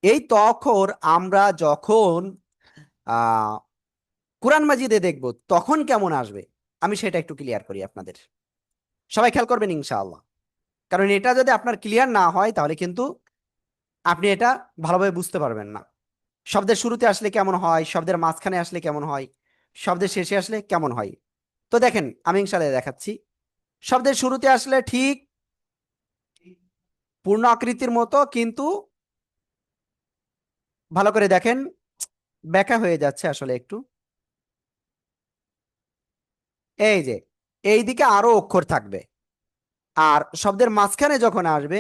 এই ত অক্ষর আমরা যখন আহ কোরআন মাজিদে দেখব তখন কেমন আসবে, আমি সেটা একটু ক্লিয়ার করি আপনাদের। সবাই খেয়াল করবেন ইনশাআল্লাহ, কারণ এটা যদি আপনার ক্লিয়ার না হয় তাহলে কিন্তু আপনি এটা ভালোভাবে বুঝতে পারবেন না। শব্দের শুরুতে আসলে কেমন হয়, শব্দের মাঝখানে আসলে কেমন হয়, শব্দের শেষে আসলে কেমন হয়। তো দেখেন, আমি ইনশাআল্লাহ দেখাচ্ছি। শব্দের শুরুতে আসলে ঠিক পূর্ণ আকৃতির মতো, কিন্তু ভালো করে দেখেন, ব্যাখ্যা হয়ে যাচ্ছে আসলে একটু। এই যে এই দিকে আরো অক্ষর থাকবে, আর শব্দের মাঝখানে যখন আসবে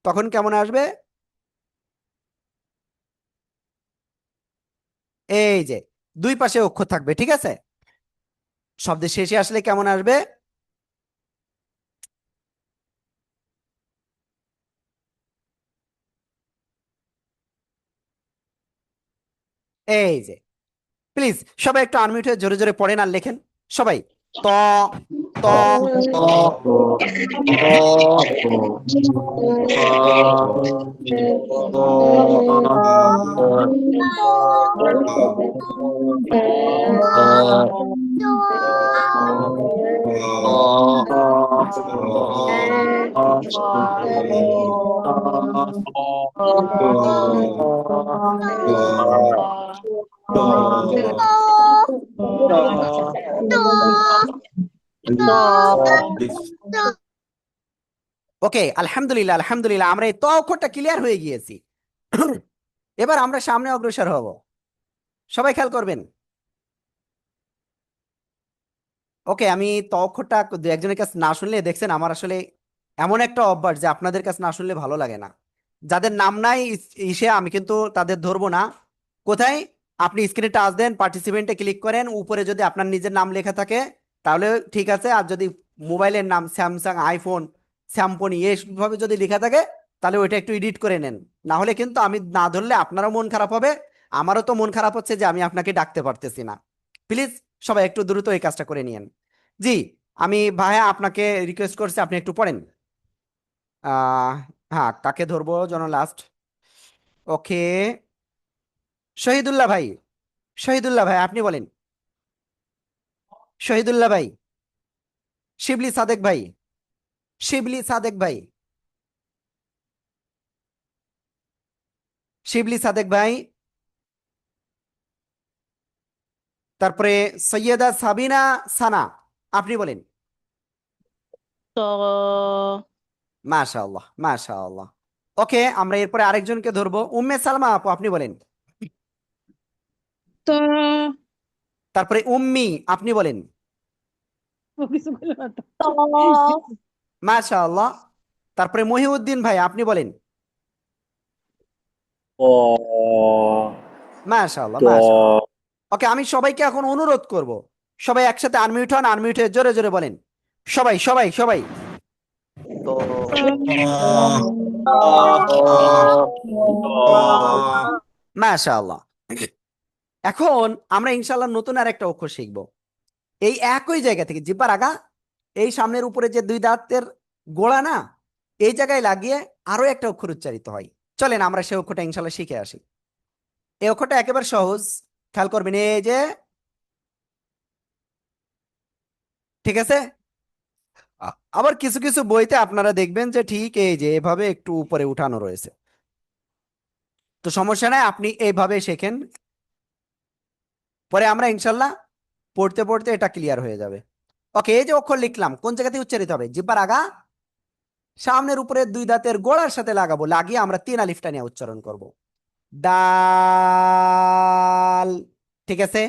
তখন কেমন আসবে? এই যে দুই পাশে অক্ষর থাকবে। ঠিক আছে? শব্দের শেষে আসলে কেমন আসবে? এই যে, প্লিজ সবাই একটু আনমিউট হয়ে জোরে জোরে পড়েন আর লেখেন সবাই। ত, ত, ওকে, আলহামদুলিল্লাহ আলহামদুলিল্লাহ, আমরা এই ত অক্ষরটা ক্লিয়ার হয়ে গিয়েছি। এবার আমরা সামনে অগ্রসর হব। সবাই খেয়াল করবেন। ওকে, আমি ত অক্ষরটা দু একজনের কাছে না শুনলে, দেখছেন আমার আসলে এমন একটা অভ্যাস যে আপনাদের কাছে না শুনলে ভালো লাগে না। যাদের নাম নাই ইসে আমি কিন্তু তাদের ধরবো না। কোথায়? আপনি স্ক্রিনে টাচ দেন, পার্টিসিপেন্টে ক্লিক করেন, উপরে যদি আপনার নিজের নাম লেখা থাকে তাহলে ঠিক আছে, আর যদি মোবাইলের নাম স্যামসাং, আইফোন, স্যামপনি এইভাবে যদি লেখা থাকে তাহলে ওইটা একটু এডিট করে নেন। না হলে কিন্তু আমি না ধরলে আপনারও মন খারাপ হবে, আমারও তো মন খারাপ হচ্ছে যে আমি আপনাকে ডাকতে পারতেছি না। প্লিজ সবাই একটু দ্রুত এই কাজটা করে নিয়েন। জি, আমি ভাইয়া আপনাকে রিকোয়েস্ট করছি আপনি একটু পড়েন। আহ হ্যাঁ, কাকে ধরবো যেন লাস্ট? ওকে, শহীদুল্লাহ ভাই, শহীদুল্লাহ ভাই আপনি বলেন। শহীদুল্লাহ ভাই, শিবলি সাদেক ভাই, শিবলি সাদেক ভাই, শিবলি সাদেক ভাই। তারপরে সৈয়দা সাবিনা সানা, আপনি বলেন। মাশাআল্লাহ মাশাআল্লাহ। ওকে, আমরা এরপরে আরেকজনকে ধরবো, উম্মে সালমা আপু আপনি বলেন। তারপরে উম্মি, আপনি বলেন। মাশাআল্লাহ। তারপরে মহিউদ্দিন ভাই আপনি বলেন। মাশাআল্লাহ মাশাআল্লাহ। ওকে, আমি সবাইকে এখন অনুরোধ করব, সবাই একসাথে আনমিউট হন, আনমিউট হয়ে জোরে জোরে বলেন। সবাই সবাই সবাই মাশাআল্লাহ। এখন আমরা ইনশাআল্লাহ নতুন আর একটা অক্ষর শিখব। এই একই জায়গা থেকে জিহ্বার আগা, এই সামনের উপরে যে দুই দাঁতের গোড়া না, এই জায়গায় লাগিয়ে আরো একটা অক্ষর উচ্চারিত হয়। চলেন আমরা সেই অক্ষরটা ইনশাআল্লাহ শিখে আসি। এই অক্ষরটা একেবারে সহজ, খেয়াল করবেন। এই যে, ঠিক আছে, আবার কিছু কিছু বইতে আপনারা দেখবেন যে ঠিক এই যে এভাবে একটু উপরে উঠানো রয়েছে। তো সমস্যা নাই, আপনি এইভাবে শেখেন, পরে আমরা ইনশাল্লাহ পড়তে পড়তে এটা ক্লিয়ার হয়ে যাবে। ওকে, এই যে অক্ষর লিখলাম কোন জায়গাতে উচ্চারিত হবে? জিহ্বার আগা, সামনের উপরে দুই দাঁতের গোড়ার সাথে লাগাবো, লাগিয়ে আমরা তিন আলিফটা নিয়ে উচ্চারণ করব। দাল। ঠিক আছে?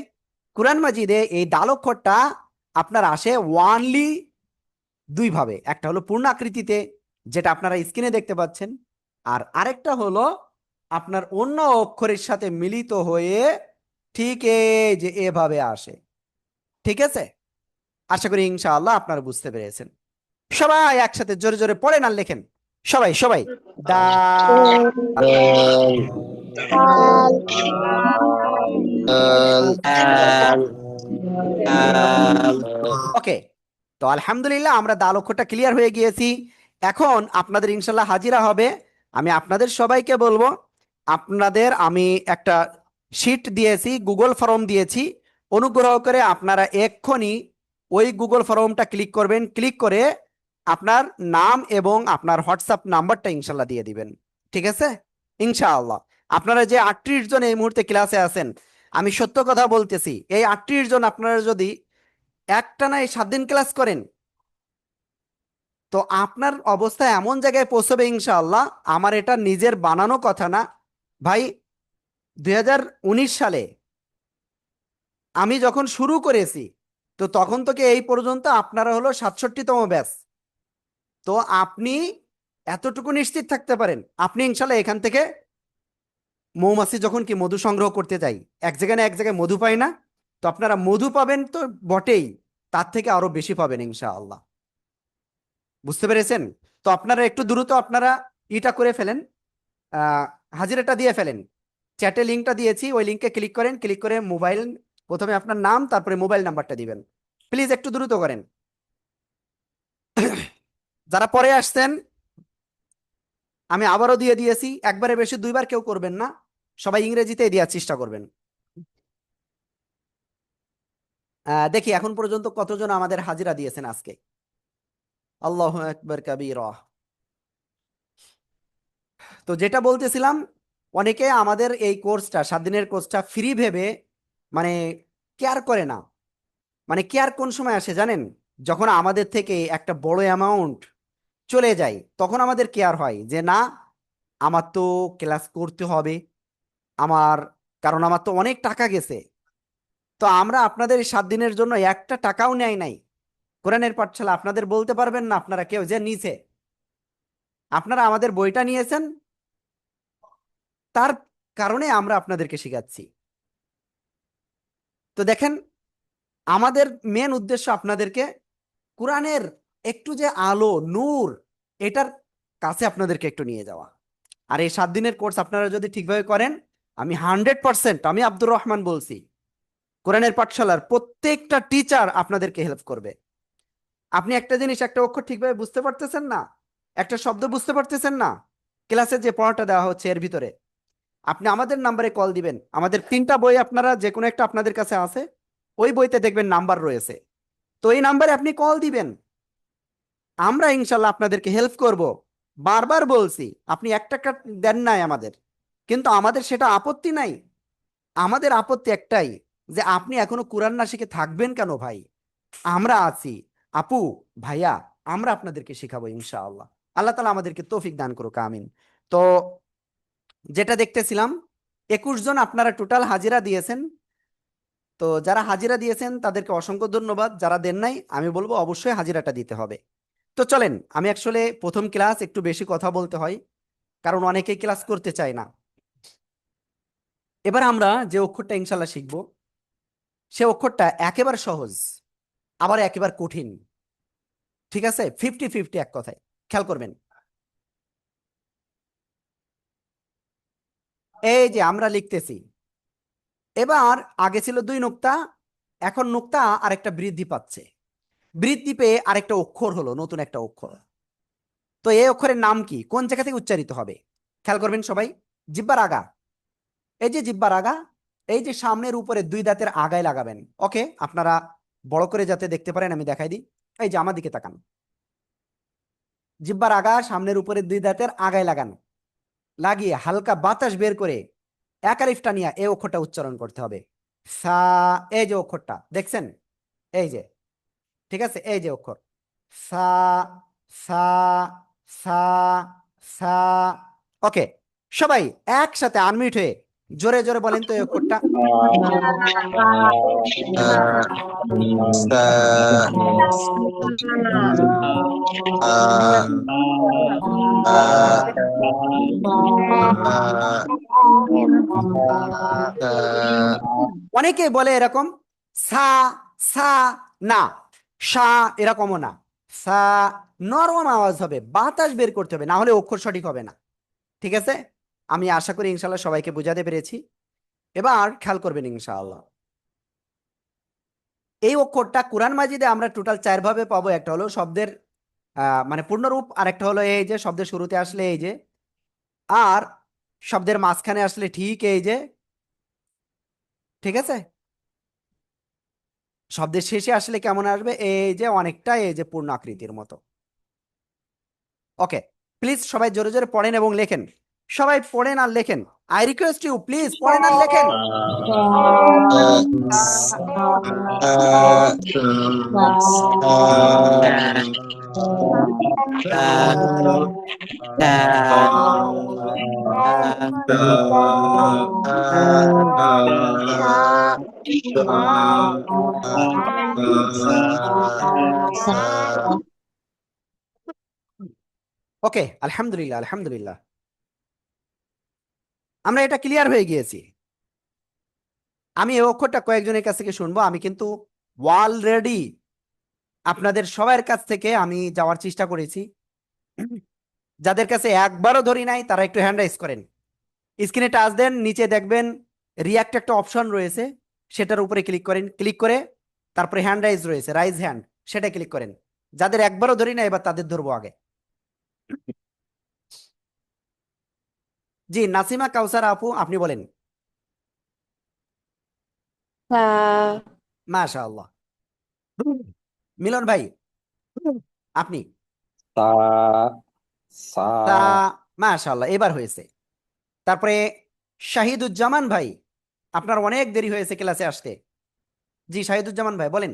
কুরআন মাজিদে এই দাল অক্ষরটা আপনার আসে ওয়ানলি দুই ভাবে। একটা হলো পূর্ণ আকৃতিতে, যেটা আপনারা স্ক্রিনে দেখতে পাচ্ছেন, আর আরেকটা হলো আপনার অন্য অক্ষরের সাথে মিলিত হয়ে ঠিক এই যে এভাবে আসে। ঠিক আছে? আশা করি ইনশাআল্লাহ আপনারা বুঝতে পেরেছেন। সবাই একসাথে জোরে জোরে পড়েন আর লেখেন। সবাই সবাই দা। ওকে, তো আলহামদুলিল্লাহ আমরা দাল অক্ষরটা ক্লিয়ার হয়ে গিয়েছি। এখন আপনাদের ইনশাল্লাহ হাজিরা হবে। আমি আপনাদের সবাইকে বলবো, আপনাদের আমি একটা শিট দিয়েছি, গুগল ফর্ম দিয়েছি, অনুগ্রহ করে আপনারা এক্ষুনি ওই গুগল ফর্মটা ক্লিক করবেন, ক্লিক করে আপনার নাম এবং আপনার হোয়াটসঅ্যাপ নাম্বারটা ইনশাল্লাহ দিয়ে দিবেন। ঠিক আছে? ইনশাআল্লাহ আপনারা যে 38 জন এই মুহূর্তে ক্লাসে আছেন, আমি সত্য কথা বলতেছি, এই 38 জন আপনারা যদি একটানা এই 7 দিন ক্লাস করেন, তো আপনার অবস্থা এমন জায়গায় পৌঁছবে ইনশাআল্লাহ। আমার এটা নিজের বানানো কথা না ভাই। 2019 সালে আমি যখন শুরু করেছি, তো তখন থেকে এই পর্যন্ত আপনারা হলো 67তম ব্যাচ। তো আপনি এতটুকু নিশ্চিত থাকতে পারেন, আপনি ইনশাল্লাহ এখান থেকে, মৌমাছি যখন কি মধু সংগ্রহ করতে যাই, এক জায়গায় না এক জায়গায় মধু পাই না, তো আপনারা মধু পাবেন তো বটেই, তার থেকে আরো বেশি পাবেন ইনশাআল্লাহ। বুঝতে পেরেছেন? তো আপনারা একটু দ্রুত আপনারা ইটা করে ফেলেন, আহ, হাজিরাটা দিয়ে ফেলেন। চ্যাটে লিঙ্কটা দিয়েছি, ওই লিঙ্কে ক্লিক করেন, ক্লিক করে মোবাইল, প্রথমে আপনার নাম তারপরে মোবাইল নাম্বারটা দিবেন। প্লিজ একটু দ্রুত করেন। যারা পরে আসছেন, আমি আবারও দিয়ে দিয়েছি, একবারে বেশি দুইবার কেউ করবেন না, সবাই ইংরেজিতে দেওয়ার চেষ্টা করবেন। দেখি এখন পর্যন্ত কতজন আমাদের হাজিরা দিয়েছেন আজকে। আল্লাহু আকবার কাবীরা। তো যেটা বলতেছিলাম, অনেকে আমাদের এই কোর্সটা 7 দিনের কোর্সটা ফ্রি ভেবে মানে কেয়ার করে না। মানে কেয়ার কোন সময় আসে জানেন? যখন আমাদের থেকে একটা বড় অ্যামাউন্ট চলে যায়, তখন আমাদের কেয়ার হয় যে না, আমার তো ক্লাস করতে হবে, আমার, কারণ আমার তো অনেক টাকা গেছে। তো আমরা আপনাদের এই 7 দিনের জন্য একটা টাকাও নেয় নাই। কোরআনের পাঠশালা আপনাদের বলতে পারবেন না আপনারা কেউ যে নিছে। আপনারা আমাদের বইটা নিয়েছেন, তার কারণে আমরা আপনাদেরকে শেখাচ্ছি। তো দেখেন, আমাদের মেন উদ্দেশ্য আপনাদেরকে কোরআনের একটু যে আলো নূর, এটার কাছে আপনাদেরকে একটু নিয়ে যাওয়া। আর এই 7 দিনের কোর্স আপনারা যদি ঠিকভাবে করেন, আমি 100%, আমি আব্দুর রহমান বলছি, কোরআনের পাঠশালার প্রত্যেকটা টিচার আপনাদেরকে হেল্প করবে। আপনি একটা জিনিস, একটা অক্ষর ঠিকভাবে বুঝতে পারতেছেন না, একটা শব্দ বুঝতে পারতেছেন না, ক্লাসে যে পড়াটা দেওয়া হচ্ছে এর ভিতরে, আপনি আমাদের নাম্বারে কল দিবেন। আমাদের 3টা বই আপনারা যে কোনো একটা আপনাদের কাছে আছে, ওই বইতে দেখবেন নাম্বার রয়েছে, তো এই নাম্বারে আপনি কল দিবেন, আমরা ইনশাল্লাহ আপনাদেরকে হেল্প করব। বারবার বলছি, আপনি 1 টাকা দেন নাই আমাদের, কিন্তু আমাদের সেটা আপত্তি নাই। আমাদের আপত্তি একটাই, যে আপনি এখনো কোরআন না শিখে থাকবেন কেন ভাই? আমরা আছি, আপু, ভাইয়া, আমরা আপনাদেরকে শেখাবো ইনশাআল্লাহ। আল্লাহ তাআলা আমাদেরকে তৌফিক দান করুক, আমিন। তো যেটা দেখতেছিলাম, 21 জন আপনারা টোটাল হাজিরা দিয়েছেন। তো যারা হাজিরা দিয়েছেন তাদেরকে অসংখ্য ধন্যবাদ। যারা দেন নাই, আমি বলবো অবশ্যই হাজিরাটা দিতে হবে। তো চলেন, আমি আসলে প্রথম ক্লাস একটু বেশি কথা বলতে হয়, কারণ অনেকেই ক্লাস করতে চায় না। এবার আমরা যে অক্ষরটা ইনশাল্লাহ শিখব, সে অক্ষরটা একেবারে সহজ, আবার একেবারে কঠিন। ঠিক আছে? 50-50 এক কথায়, খেয়াল করবেন। এই যে আমরা লিখতেছি, এবার আগে ছিল 2 নুক্তা, এখন নুক্তা আরেকটা বৃদ্ধি পাচ্ছে, বৃদ্ধি পেয়ে আরেকটা অক্ষর হলো, নতুন একটা অক্ষর। তো এই অক্ষরের নাম কি, কোন জায়গা থেকে উচ্চারিত হবে? খেয়াল করবেন সবাই। জিহ্বার আগা, এই যে জিহ্বার আগা, এই যে সামনের উপরে 2 দাঁতের আগায় লাগাবেন। ওকে, আপনারা বড় করে যাতে দেখতে পারেন আমি দেখাই দিই। এই যে আমার দিকে তাকান, জিহ্বার আগা সামনের উপরে দুই দাঁতের আগায় লাগানো, লাগিয়ে হালকা বাতাস বের করে এক আলিফ টানিয়া এই অক্ষরটা উচ্চারণ করতে হবে। সা, এই যে অক্ষরটা দেখছেন, এই যে, ঠিক আছে, এই যে অক্ষর সা, সা, সা, সা। ওকে, সবাই একসাথে আনমিউট হয়ে জোরে জোরে বলেন তো এই অক্ষরটা। অনেকে বলে এরকম সা, সা না, সা এরকমও না, সা নরম আওয়াজ হবে, বাতাস বের করতে হবে, না হলে অক্ষর সঠিক হবে না। ঠিক আছে, আমি আশা করি ইনশাল্লাহ সবাইকে বোঝাতে পেরেছি। এবার খেয়াল করবেন ইনশাআল্লাহ, এই অক্ষরটা কোরআন মাজিদে আমরা টোটাল 4 ভাবে পাবো। একটা হলো শব্দের মানে পূর্ণরূপ, আর একটা হলো এই যে শব্দের শুরুতে আসলে এই যে, আর শব্দের মাঝখানে আসলে ঠিক এই যে, ঠিক আছে, শব্দের শেষে আসলে কেমন আসবে এই যে, অনেকটা এই যে পূর্ণ আকৃতির মতো। ওকে, প্লিজ সবাই জোরে জোরে পড়েন এবং লেখেন, সবাই পড়েন আর লেখেন। আই রিকোয়েস্ট ইউ, প্লিজ পড়েন আর লেখেন। ওকে, আলহামদুলিল্লাহ আলহামদুলিল্লাহ, আমরা এটা ক্লিয়ার হয়ে গিয়েছি। আমি এই অক্ষরটা কয়েকজনের কাছ থেকে শুনবো, আমি কিন্তু অলরেডি আপনাদের সবার কাছ থেকে আমি যাওয়ার চেষ্টা করেছি। যাদের কাছে একবারও ধরি নাই তারা একটু হ্যান্ড রাইজ করেন, স্ক্রিনে টাচ দেন, নিচে দেখবেন রিয়াক্ট একটা অপশন রয়েছে, সেটার উপরে ক্লিক করেন, ক্লিক করে তারপরে হ্যান্ড রাইজ রয়েছে, রাইজ হ্যান্ড, সেটা ক্লিক করেন। যাদের একবারও ধরি না এবার তাদের ধরবো আগে। জি নাসিমা কাউসার আপু, আপনি বলেন। মাশাআল্লাহ। মিলন ভাই আপনি। সা, সা, তা, মাশাআল্লাহ, এবার হয়েছে। তারপরে শাহিদুজ্জামান ভাই, আপনার অনেক দেরি হয়েছে ক্লাসে আসতে। জি শাহিদুজ্জামান ভাই বলেন।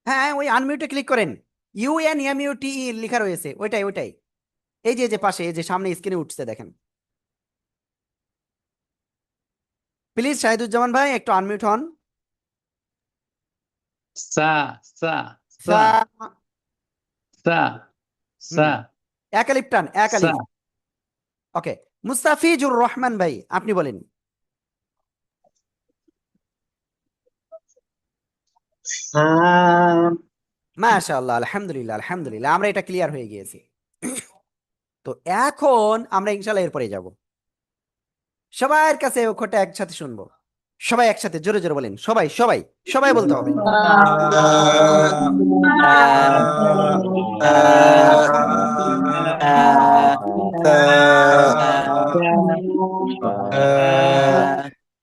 হ্যাঁ, ওই আনমিউটে ক্লিক করেন, UNMUTE লেখা রয়েছে, ওইটাই ওইটাই, এই যে যে পাশে, এই যে সামনে স্ক্রিনে উঠছে দেখেন। প্লিজ শাহিদুজ্জামান ভাই একটু আনমিউট হন। সা, সা, সা, সা, সা, সা, এক আলিফ টান, এক সা, আলিফ। ওকে, মুস্তাফিজুর রহমান ভাই আপনি বলেন। মাশাআল্লাহ আলহামদুলিল্লাহ আলহামদুলিল্লাহ, আমরা এটা ক্লিয়ার হয়ে গিয়েছি। তো এখন আমরা ইনশাল্লাহ এরপরে যাব, সবার কাছে এই অক্ষরটা একসাথে শুনবো। সবাই একসাথে জোরে জোরে বলেন, সবাই সবাই সবাই বলতে হবে।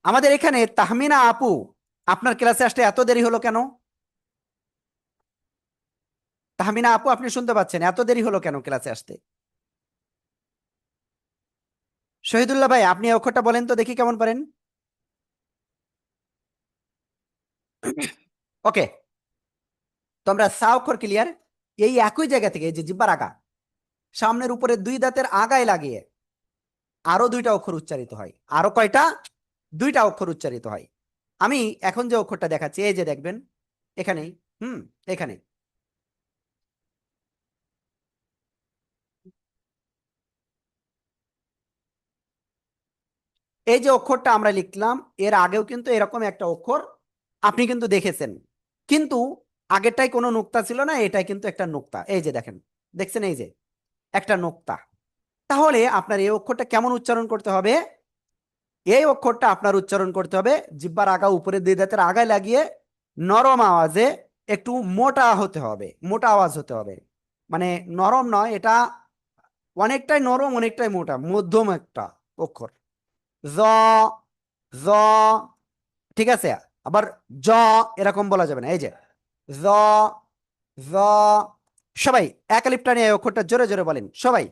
আমাদের এখানে তাহমিনা আপু, আপনার ক্লাসে আসতে এত দেরি হলো কেন? তাহমিনা আপু আপনি শুনতে পাচ্ছেন, এত দেরি হলো কেন ক্লাসে আসতে? শহীদুল্লাহ ভাই আপনি এই অক্ষরটা বলেন তো দেখি কেমন পারেন। ওকে, তো আমরা সা অক্ষর ক্লিয়ার। এই একই জায়গা থেকে, এই যে জিহ্বার আগা সামনের উপরে দুই দাঁতের আগায় লাগিয়ে আরো দুইটা অক্ষর উচ্চারিত হয়। আরো কয়টা? দুইটা অক্ষর উচ্চারিত হয়। আমি এখন যে অক্ষরটা দেখাচ্ছি এই যে দেখবেন এখানেই, এখানে, এই যে অক্ষরটা আমরা লিখলাম, এর আগেও কিন্তু এরকম একটা অক্ষর আপনি কিন্তু দেখেছেন, কিন্তু আগেরটাই কোনো নুক্তা ছিল না, এটাই কিন্তু একটা নুক্তা, এই যে দেখেন, দেখছেন এই যে একটা নুক্তা। তাহলে আপনার এই অক্ষরটা কেমন উচ্চারণ করতে হবে? এই অক্ষরটা আপনার উচ্চারণ করতে হবে জিহ্বার আগা উপরে দুই দাঁতের আগায় লাগিয়ে নরম আওয়াজে, একটু মোটা হতে হবে, মোটা আওয়াজ হতে হবে, মানে নরম নয়, এটা অনেকটাই নরম অনেকটাই মোটা, মধ্যম একটা অক্ষর। জ, জ, ঠিক আছে। আবার জ এরকম বলা যাবে না, এই যে জ, জ। সবাই এক আলিফ টানে এই অক্ষরটা জোরে জোরে বলেন সবাই।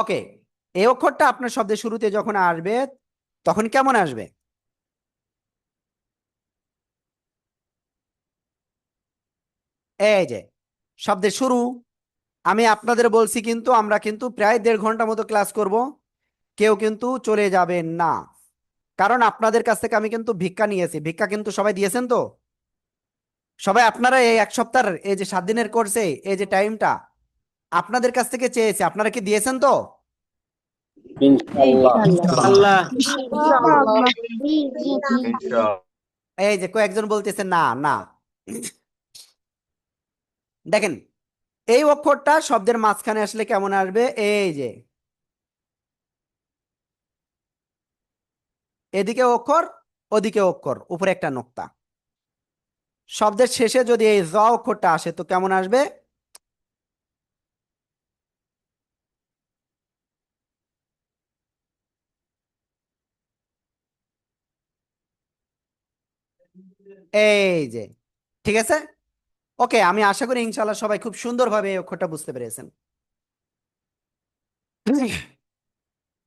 ওকে, এই অক্ষরটা আপনার শব্দের শুরুতে যখন আসবে তখন কেমন আসবে? এই যে শব্দের শুরু। আমি আপনাদের বলছি কিন্তু আমরা কিন্তু প্রায় 1.5 ঘন্টা মতো ক্লাস করব, কেউ কিন্তু চলে যাবেন না, কারণ আপনাদের কাছ থেকে আমি কিন্তু ভিক্ষা নিয়েছি। ভিক্ষা কিন্তু সবাই দিয়েছেন তো? সবাই আপনারা এই 1 সপ্তাহের এই যে 7 দিনের কোর্সে এই যে টাইমটা আপনাদের কাছ থেকে চেয়েছি, আপনারা কি দিয়েছেন তো? ইনশাআল্লাহ। আল্লাহ এই যে কয়েকজন বলতেছেন না না। দেখেন, এই অক্ষরটা শব্দের মাঝখানে আসলে কেমন আসবে? এই যে এদিকে অক্ষর, ওদিকে অক্ষর, উপরে একটা নোক্তা। শব্দের শেষে যদি এই জ অক্ষরটা আসে তো কেমন আসবে? এই যে, ঠিক আছে। ওকে, আমি আশা করি ইনশাল্লাহ সবাই খুব সুন্দরভাবে এই অক্ষরটা বুঝতে পেরেছেন।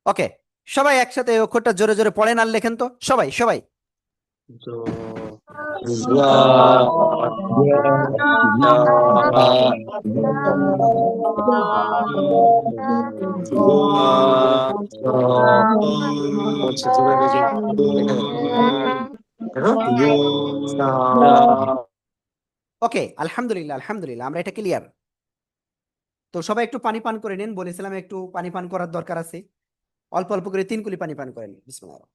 ওকে, সবাই একসাথে এই অক্ষরটা জোরে জোরে পড়েন আর লেখেন তো সবাই সবাই। ওকে, আলহামদুলিল্লাহ আলহামদুলিল্লাহ, আমরা এটা ক্লিয়ার। তো সবাই একটু পানি পান করে নিন, বলেছিলাম একটু পানি পান করার দরকার আছে। অল্প অল্প করে 3 কুলি পানি পান করেন, বিসমিল্লাহ।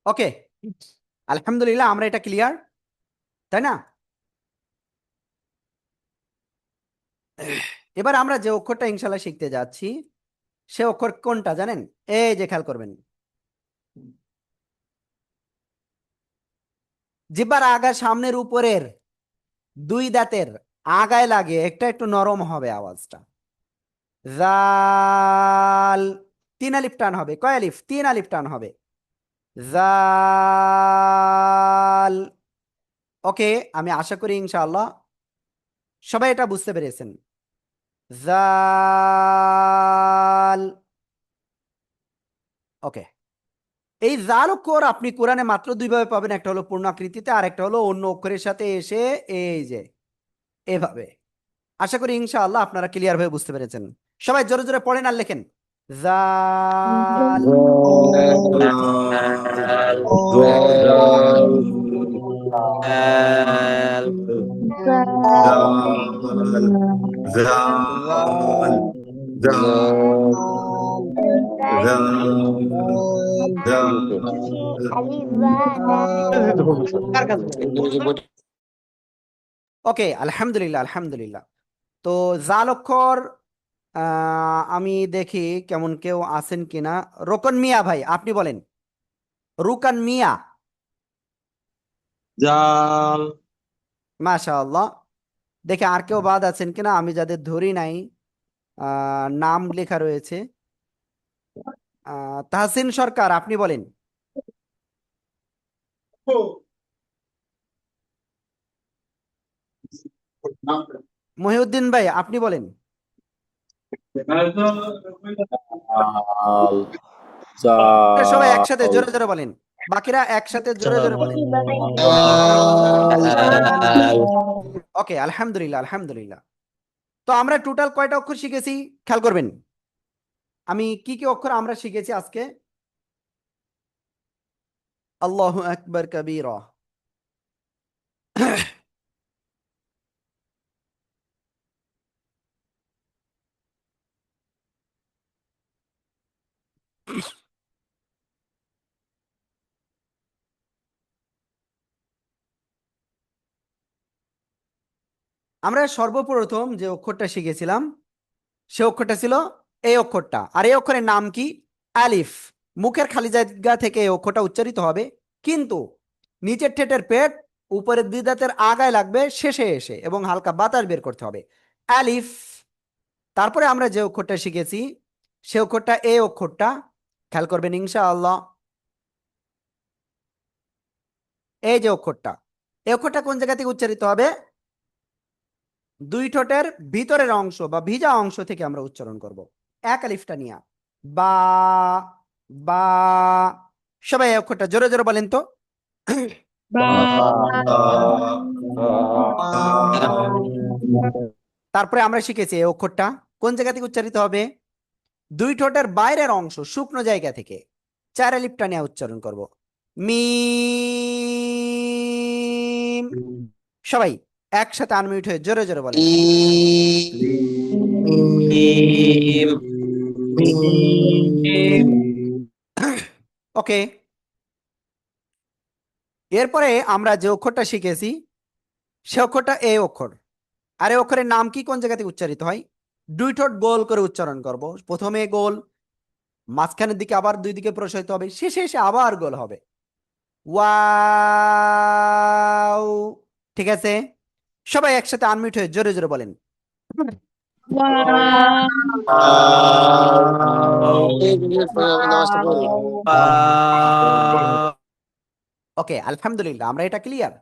ওকে, আলহামদুলিল্লাহ, আমরা এটা ক্লিয়ার, তাই না? এবার আমরা যে অক্ষরটা ইনশাল্লাহ শিখতে যাচ্ছি সে অক্ষর কোনটা জানেন? এই যে খেয়াল করবেন, জিহ্বার আগা সামনের উপরের 2 দাঁতের আগায় লাগে একটা একটু নরম হবে আওয়াজটা। জাল। 3 আলিফ টান হবে। কয় আলিফ? 3 আলিফ টান হবে। জাল। ওকে, আমি আশা করি ইনশাআল্লাহ সবাই এটা বুঝতে পেরেছেন। জাল। ওকে, এই জাল অক্ষর আপনি কোরআনে মাত্র 2 ভাবে পাবেন, একটা হলো পূর্ণ আকৃতিতে আর একটা হলো অন্য অক্ষরের সাথে এসে এই যে এভাবে। আশা করি ইনশাআল্লাহ আপনারা ক্লিয়ার ভাবে বুঝতে পেরেছেন। সবাই জোরে জোরে পড়েন আর লেখেন। জাল। ওকে, আলহামদুলিল্লাহ আলহামদুলিল্লাহ। তো জাল অক্ষর আমি দেখি কেমন কেউ আছেন কিনা। রোকন মিয়া ভাই আপনি বলেন। রুকান মিয়া। জাল। মাশাআল্লাহ। দেখে আর কেউ বাদ আছেন কিনা, আমি যাদের ধরি নাই নাম লেখা রয়েছে। তাহসিন সরকার আপনি বলেন। মহিউদ্দিন ভাই আপনি বলেন। সবাই একসাথে জোরে জোরে বলেন, বাকিরা একসাথে জোরে জোরে বলেন। ওকে, আলহামদুলিল্লাহ আলহামদুলিল্লাহ। তো আমরা টোটাল কয়টা অক্ষর শিখেছি খেয়াল করবেন। আমি কি কি অক্ষর আমরা শিখেছি আজকে? আল্লাহু আকবার কাবীরা। আমরা সর্বপ্রথম যে অক্ষরটা শিখেছিলাম সে অক্ষরটা ছিল এই অক্ষরটা, আর এই অক্ষরের নাম কি? আলিফ। মুখের খালি জায়গা থেকে এই অক্ষরটা উচ্চারিত হবে, কিন্তু নিচের ঠেটের পেট উপরের দুই দাঁতের আগায় লাগবে শেষে এসে, এবং হালকা বাতাস বের করতে হবে। আলিফ। তারপরে আমরা যে অক্ষরটা শিখেছি সে অক্ষরটা এই অক্ষরটা, খেয়াল করবেন ইনশাআল্লাহ। এই যে অক্ষরটা, এই অক্ষরটা কোন জায়গা থেকে উচ্চারিত হবে? দুই ঠোঁটের ভিতরের অংশ বা ভিজা অংশ থেকে আমরা উচ্চারণ করব। এক আলিফটা নিয়ে বা, বা। সবাই এই অক্ষরটা জোরে জোরে বলেন তো। তারপরে আমরা শিখেছি এই অক্ষরটা কোন জায়গা থেকে উচ্চারিত হবে? দুই ঠোঁটের বাইরের অংশ শুকনো জায়গা থেকে চার আলিফটা নিয়ে উচ্চারণ করব। মিম। সবাই একসাথে আনমিউট হয়ে জোরে জোরে বলেন। ওকে, এরপরে আমরা যে অক্ষরটা শিখেছি সে অক্ষরটা এই অক্ষর, আর এই অক্ষরের নাম কি, কোন জায়গা থেকে উচ্চারিত হয়? দুই ঠোঁট গোল করে উচ্চারণ করব। প্রথমে গোল, মাঝখানের দিকে আবার দুই দিকে প্রসারিত হবে, শেষে এসে আবার গোল হবে। ওয়াও। ঠিক আছে, সবাই একসাথে আনমিউট হয়ে জোরে জোরে বলেন। ওকে, আলহামদুলিল্লাহ, আমরা এটা ক্লিয়ার।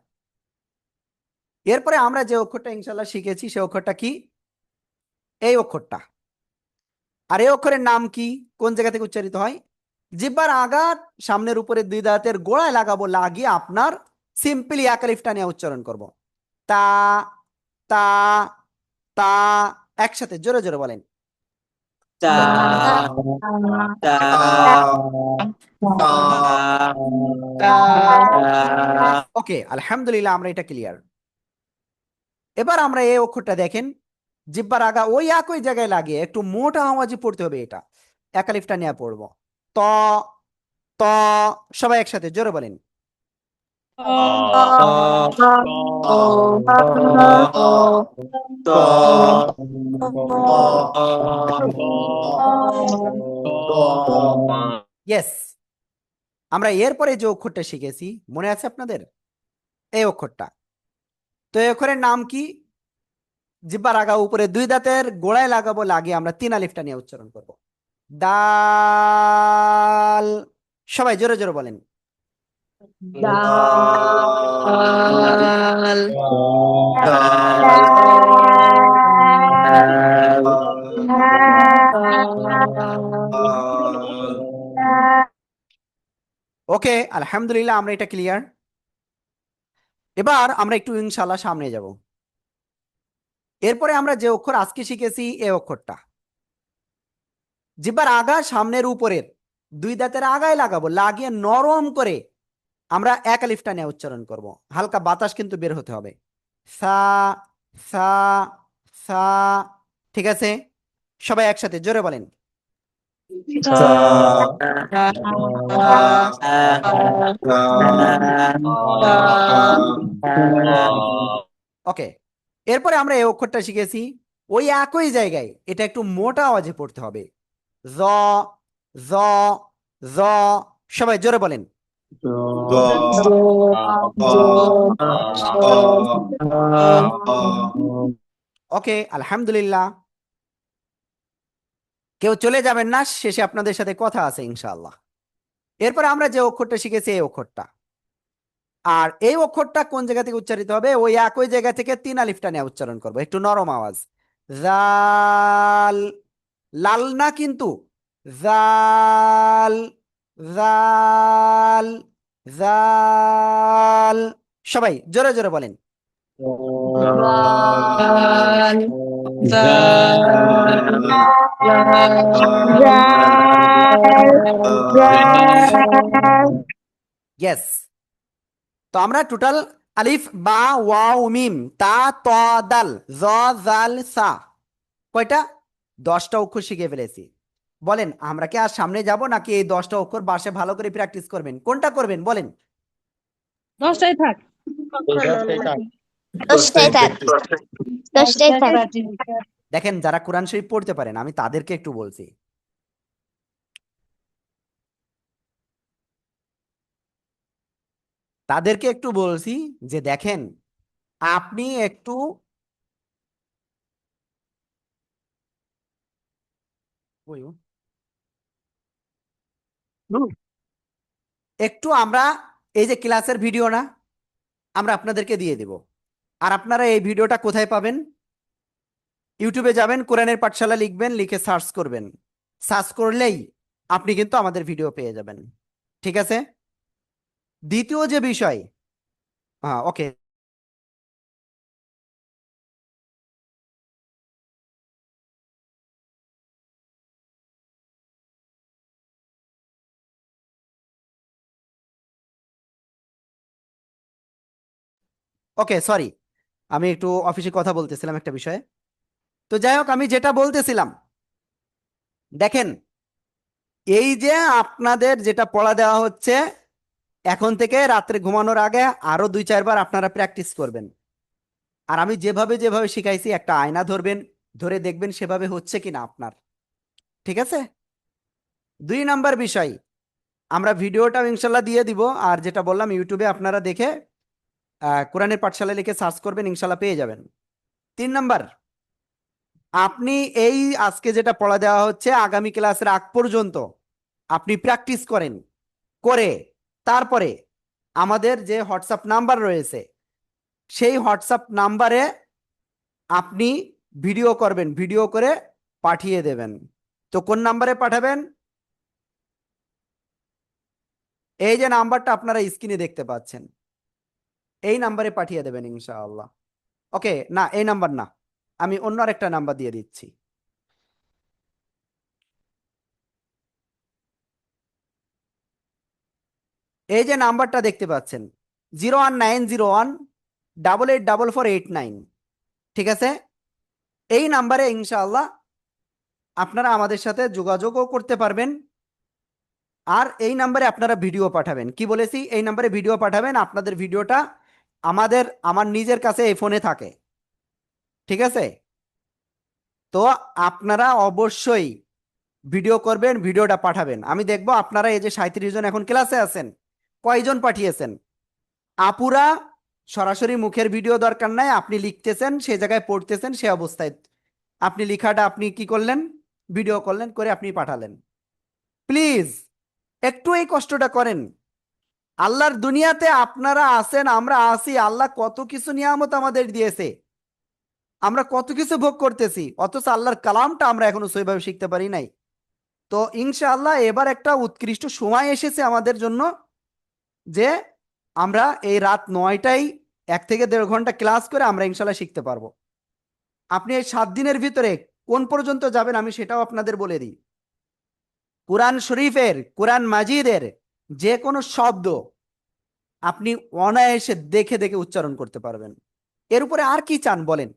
এরপরে আমরা যে অক্ষরটা ইনশাল্লাহ শিখেছি সে অক্ষরটা কি? এই অক্ষরটা। আর এই অক্ষরের নাম কি, কোন জায়গা থেকে উচ্চারিত হয়? জিহ্বার আঘাত সামনের উপরে দুই দাঁতের গোড়ায় লাগাবো, লাগিয়ে আপনার সিম্পলি এক আলিফটা নিয়ে উচ্চারণ করব। তা, তা, তা। একসাথে জোরে জোরে বলেন। ওকে, আলহামদুলিল্লাহ, আমরা এটা ক্লিয়ার। এবার আমরা এই অক্ষরটা দেখেন, জিহ্বার আগা ওই একই জায়গায় লাগিয়ে একটু মোটা আওয়াজে পড়তে হবে, এটা এক আলিফটা নিয়ে পড়বো। ত, ত। সবাই একসাথে জোরে বলেন। ইয়েস। আমরা এরপরে যে অক্ষরটা শিখেছি মনে আছে আপনাদের? এই অক্ষরটা। তো এই অক্ষরের নাম কি? জিহ্বার আগা উপরে দুই দাঁতের গোড়ায় লাগাবো, লাগিয়ে আমরা তিন আলিফটা নিয়ে উচ্চারণ করব। দাল। সবাই জোরে জোরে বলেন। ওকে, আলহামদুলিল্লাহ, আমরা এটা ক্লিয়ার। এবার আমরা একটু ইনশাল্লাহ সামনে যাব। এরপরে আমরা যে অক্ষর আজকে শিখেছি এই অক্ষরটা, জিহ্বার আগা সামনের উপরের দুই দাঁতের আগায় লাগাবো, লাগিয়ে নরম করে আমরা এক আলিফটা নিয়ে উচ্চারণ করব। হালকা বাতাস কিন্তু বের হতে হবে। সা, সা, সা। ঠিক আছে, সবাই একসাথে জোরে বলেন। ওকে, এরপরে আমরা এই অক্ষরটা শিখেছি ওই একই জায়গায় এটা একটু মোটা আওয়াজে পড়তে হবে। জ, জ, জ। সবাই জোরে বলেন। ওকে, আলহামদুলিল্লাহ, কেউ চলে যাবেন না, শেষে আপনাদের সাথে কথা আছে ইনশাআল্লাহ। এরপরে আমরা যে অক্ষরটা শিখেছি এই অক্ষরটা, আর এই অক্ষরটা কোন জায়গা থেকে উচ্চারিত হবে? ওই একই জায়গা থেকে তিন আলিফটা নিয়ে উচ্চারণ করবো, একটু নরম আওয়াজ। জাল। লাল না কিন্তু, জাল, জাল, জাল। সবাই জোরে জোরে বলেন। ইয়েস। তো আমরা টোটাল আলিফ বা ওয়াও মিম তা ত দাল জ জাল সা কয়টা? 10টা অক্ষর শিখে ফেলেছি। বলেন, আমরা কি আর সামনে যাব নাকি এই 10টা অক্ষর বাসে ভালো করে প্র্যাকটিস করবেন? কোনটা করবেন বলেন? 10টাই থাক। 10টাই থাক। 10টাই থাক। 10টাই থাক। দেখেন যারা কোরআন শরীফ পড়তে পারেন আমি তাদেরকে একটু বলছি, যে দেখেন আপনি একটু ওই ও, একটু আমরা এই যে ক্লাসের ভিডিও না আমরা আপনাদেরকে দিয়ে দেব, আর আপনারা এই ভিডিওটা কোথায় পাবেন? ইউটিউবে যাবেন, কোরআনের পাঠশালা লিখবেন, লিখে সার্চ করবেন, সার্চ করলেই আপনি কিন্তু আমাদের ভিডিও পেয়ে যাবেন। ঠিক আছে? দ্বিতীয় যে বিষয়, হ্যাঁ ওকে, ওকে সরি, আমি একটু অফিসে কথা বলতেছিলাম একটা বিষয়ে। তো যাই হোক, আমি যেটা বলতেছিলাম, দেখেন এই যে আপনাদের যেটা পড়া দেওয়া হচ্ছে, এখন থেকে রাত্রে ঘুমানোর আগে আরো 2-4 বার আপনারা প্র্যাকটিস করবেন। আর আমি যেভাবে যেভাবে শিখাইছি একটা আয়না ধরবেন, ধরে দেখবেন সেভাবে হচ্ছে কিনা আপনার। ঠিক আছে? 2 নাম্বার বিষয়, আমরা ভিডিওটাও ইনশাল্লাহ দিয়ে দিব, আর যেটা বললাম ইউটিউবে আপনারা দেখে কোরআনের পাঠশালা লিখে সার্চ করবেন, ইনশাল্লাহ পেয়ে যাবেন। 3 নাম্বার, আপনি এই আজকে যেটা পড়া দেওয়া হচ্ছে আগামী ক্লাসের আগ পর্যন্ত আপনি প্র্যাকটিস করেন, করে তারপরে আমাদের যে হোয়াটসঅ্যাপ নাম্বার রয়েছে সেই হোয়াটসঅ্যাপ নাম্বারে আপনি ভিডিও করবেন, ভিডিও করে পাঠিয়ে দেবেন। তো কোন নাম্বারে পাঠাবেন? এই যে নাম্বারটা আপনারা স্ক্রিনে দেখতে পাচ্ছেন, এই নাম্বারে পাঠিয়ে দেবেন ইনশাআল্লাহ। ওকে, না এই নাম্বার না, আমি অন্য আরেকটা নাম্বার দিয়ে দিচ্ছি। এই যে নাম্বারটা দেখতে পাচ্ছেন, 01901 884489। ঠিক আছে? এই নাম্বারে ইনশাআল্লাহ আপনারা আমাদের সাথে যোগাযোগও করতে পারবেন, আর এই নাম্বারে আপনারা ভিডিও পাঠাবেন। কি বলেছি? এই নাম্বারে ভিডিও পাঠাবেন, আপনাদের ভিডিওটা আমার নিজের কাছে এই ফোনে থাকে। ঠিক আছে? তো আপনারা অবশ্যই ভিডিও করবেন, ভিডিওটা পাঠাবেন। আমি দেখব আপনারা এই যে 37 জন এখন ক্লাসে আছেন কয়জন পাঠিয়েছেন। আপুরা সরাসরি মুখের ভিডিও দরকার নাই, আপনি লিখতেছেন সেই জায়গায় পড়তেছেন, সে অবস্থায় আপনি লেখাটা আপনি কি করলেন, ভিডিও করলেন, করে আপনি পাঠালেন। প্লিজ একটু এই কষ্টটা করেন। আল্লাহর দুনিয়াতে আপনারা আছেন, আমরা আছি, আল্লাহ কত কিছু নিয়ামত আমাদের দিয়েছে, আমরা কত কিছু ভোগ করতেছি, অথচ আল্লাহর কালামটা আমরা এখনো সেইভাবে শিখতে পারি নাই। তো ইনশাআল্লাহ এবার একটা উৎকৃষ্ট সময় এসেছে আমাদের জন্য, যে আমরা এই রাত 9টায় 1 থেকে 1.5 ঘন্টা ক্লাস করে আমরা ইনশাআল্লাহ শিখতে পারবো। আপনি এই 7 দিনের ভিতরে কোন পর্যন্ত যাবেন আমি সেটাও আপনাদের বলে দিই। কোরআন শরীফের, কোরআন মাজিদের যে কোনো শব্দ আপনি অনায়াসে দেখে দেখে উচ্চারণ করতে পারবেন। এর উপরে আর কি চান বলেন?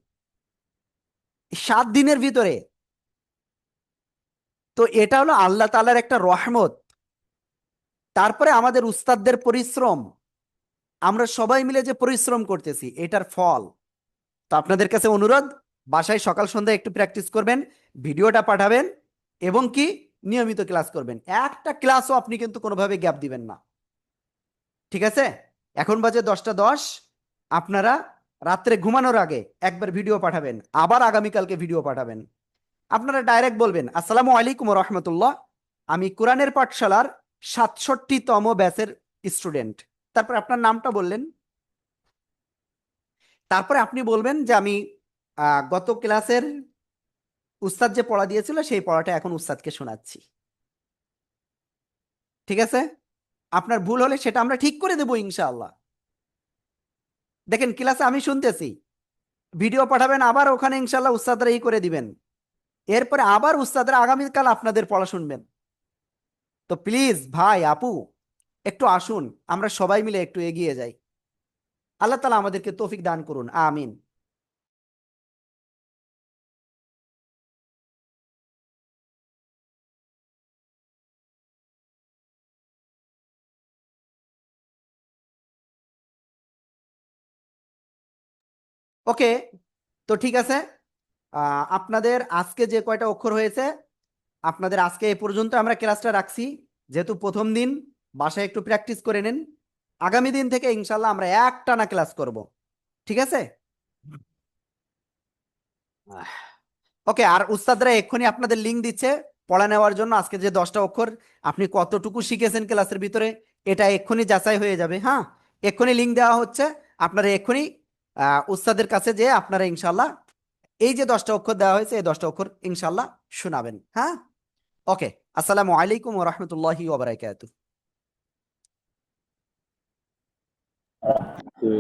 7 দিনের ভিতরে। তো এটা হলো আল্লাহ তাআলার একটা রহমত। তারপরে আমাদের উস্তাদদের পরিশ্রম, আমরা সবাই মিলে যে পরিশ্রম করতেছি এটার ফল। তো আপনাদের কাছে অনুরোধ, বাসায় সকাল সন্ধ্যা একটু প্র্যাকটিস করবেন, ভিডিওটা পাঠাবেন, এবং কি নিয়মিত ক্লাস করবেন। একটা ক্লাসও আপনি কিন্তু কোনোভাবে গ্যাপ দিবেন না। ঠিক আছে? এখন বাজে 10টা 10, আপনারা রাত্রে ঘুমানোর আগে একবার ভিডিও পাঠাবেন, আবার আগামীকালকে ভিডিও পাঠাবেন। আপনারা ডাইরেক্ট বলবেন আসসালামু আলাইকুম রহমতুল্লাহ, আমি কোরআনের পাঠশালার 67তম ব্যাচের স্টুডেন্ট। তারপর আপনার নামটা বললেন, তারপরে আপনি বলবেন যে আমি গত ক্লাসের উস্তাদ যে পড়া দিয়েছিল সেই পড়াটা এখন উস্তাদকে শোনাচ্ছি। ঠিক আছে? আপনার ভুল হলে সেটা আমরা ঠিক করে দেবো ইনশাআল্লাহ। দেখেন ক্লাসে আমি শুনতেছি, ভিডিও পাঠাবেন, আবার ওখানে ইনশাআল্লাহ উস্তাদরা করে দিবেন, এরপরে আবার উস্তাদরা আগামীকাল আপনাদের পড়া শুনবেন। তো প্লিজ ভাই আপু একটু আসুন, আমরা সবাই মিলে একটু এগিয়ে যাই। আল্লাহ তাআলা আমাদেরকে তৌফিক দান করুন, আমিন। ওকে, তো ঠিক আছে, আপনাদের আজকে যে কয়টা অক্ষর হয়েছে, আপনাদের আজকে এ পর্যন্ত আমরা ক্লাসটা রাখছি। যেহেতু প্রথম দিন, বাসায় একটু প্র্যাকটিস করে নিন। আগামী দিন থেকে ইনশাল্লাহ আমরা একটানা ক্লাস করব। ঠিক আছে? ওকে, আর উস্তাদরা এক্ষুনি আপনাদের লিঙ্ক দিচ্ছে পড়া নেওয়ার জন্য। আজকে যে 10টা অক্ষর আপনি কতটুকু শিখেছেন ক্লাসের ভিতরে, এটা এক্ষুনি যাচাই হয়ে যাবে। হ্যাঁ, এক্ষুনি লিঙ্ক দেওয়া হচ্ছে। আপনারা এক্ষুনি উস্তাদের কাছে যে আপনারা ইনশাল্লাহ এই যে 10টা অক্ষর দেওয়া হয়েছে, এই 10টা অক্ষর ইনশাল্লাহ শোনাবেন। হ্যাঁ, ওকে। আসসালামু আলাইকুম ওয়া রাহমাতুল্লাহি ওয়া বারাকাতুহু।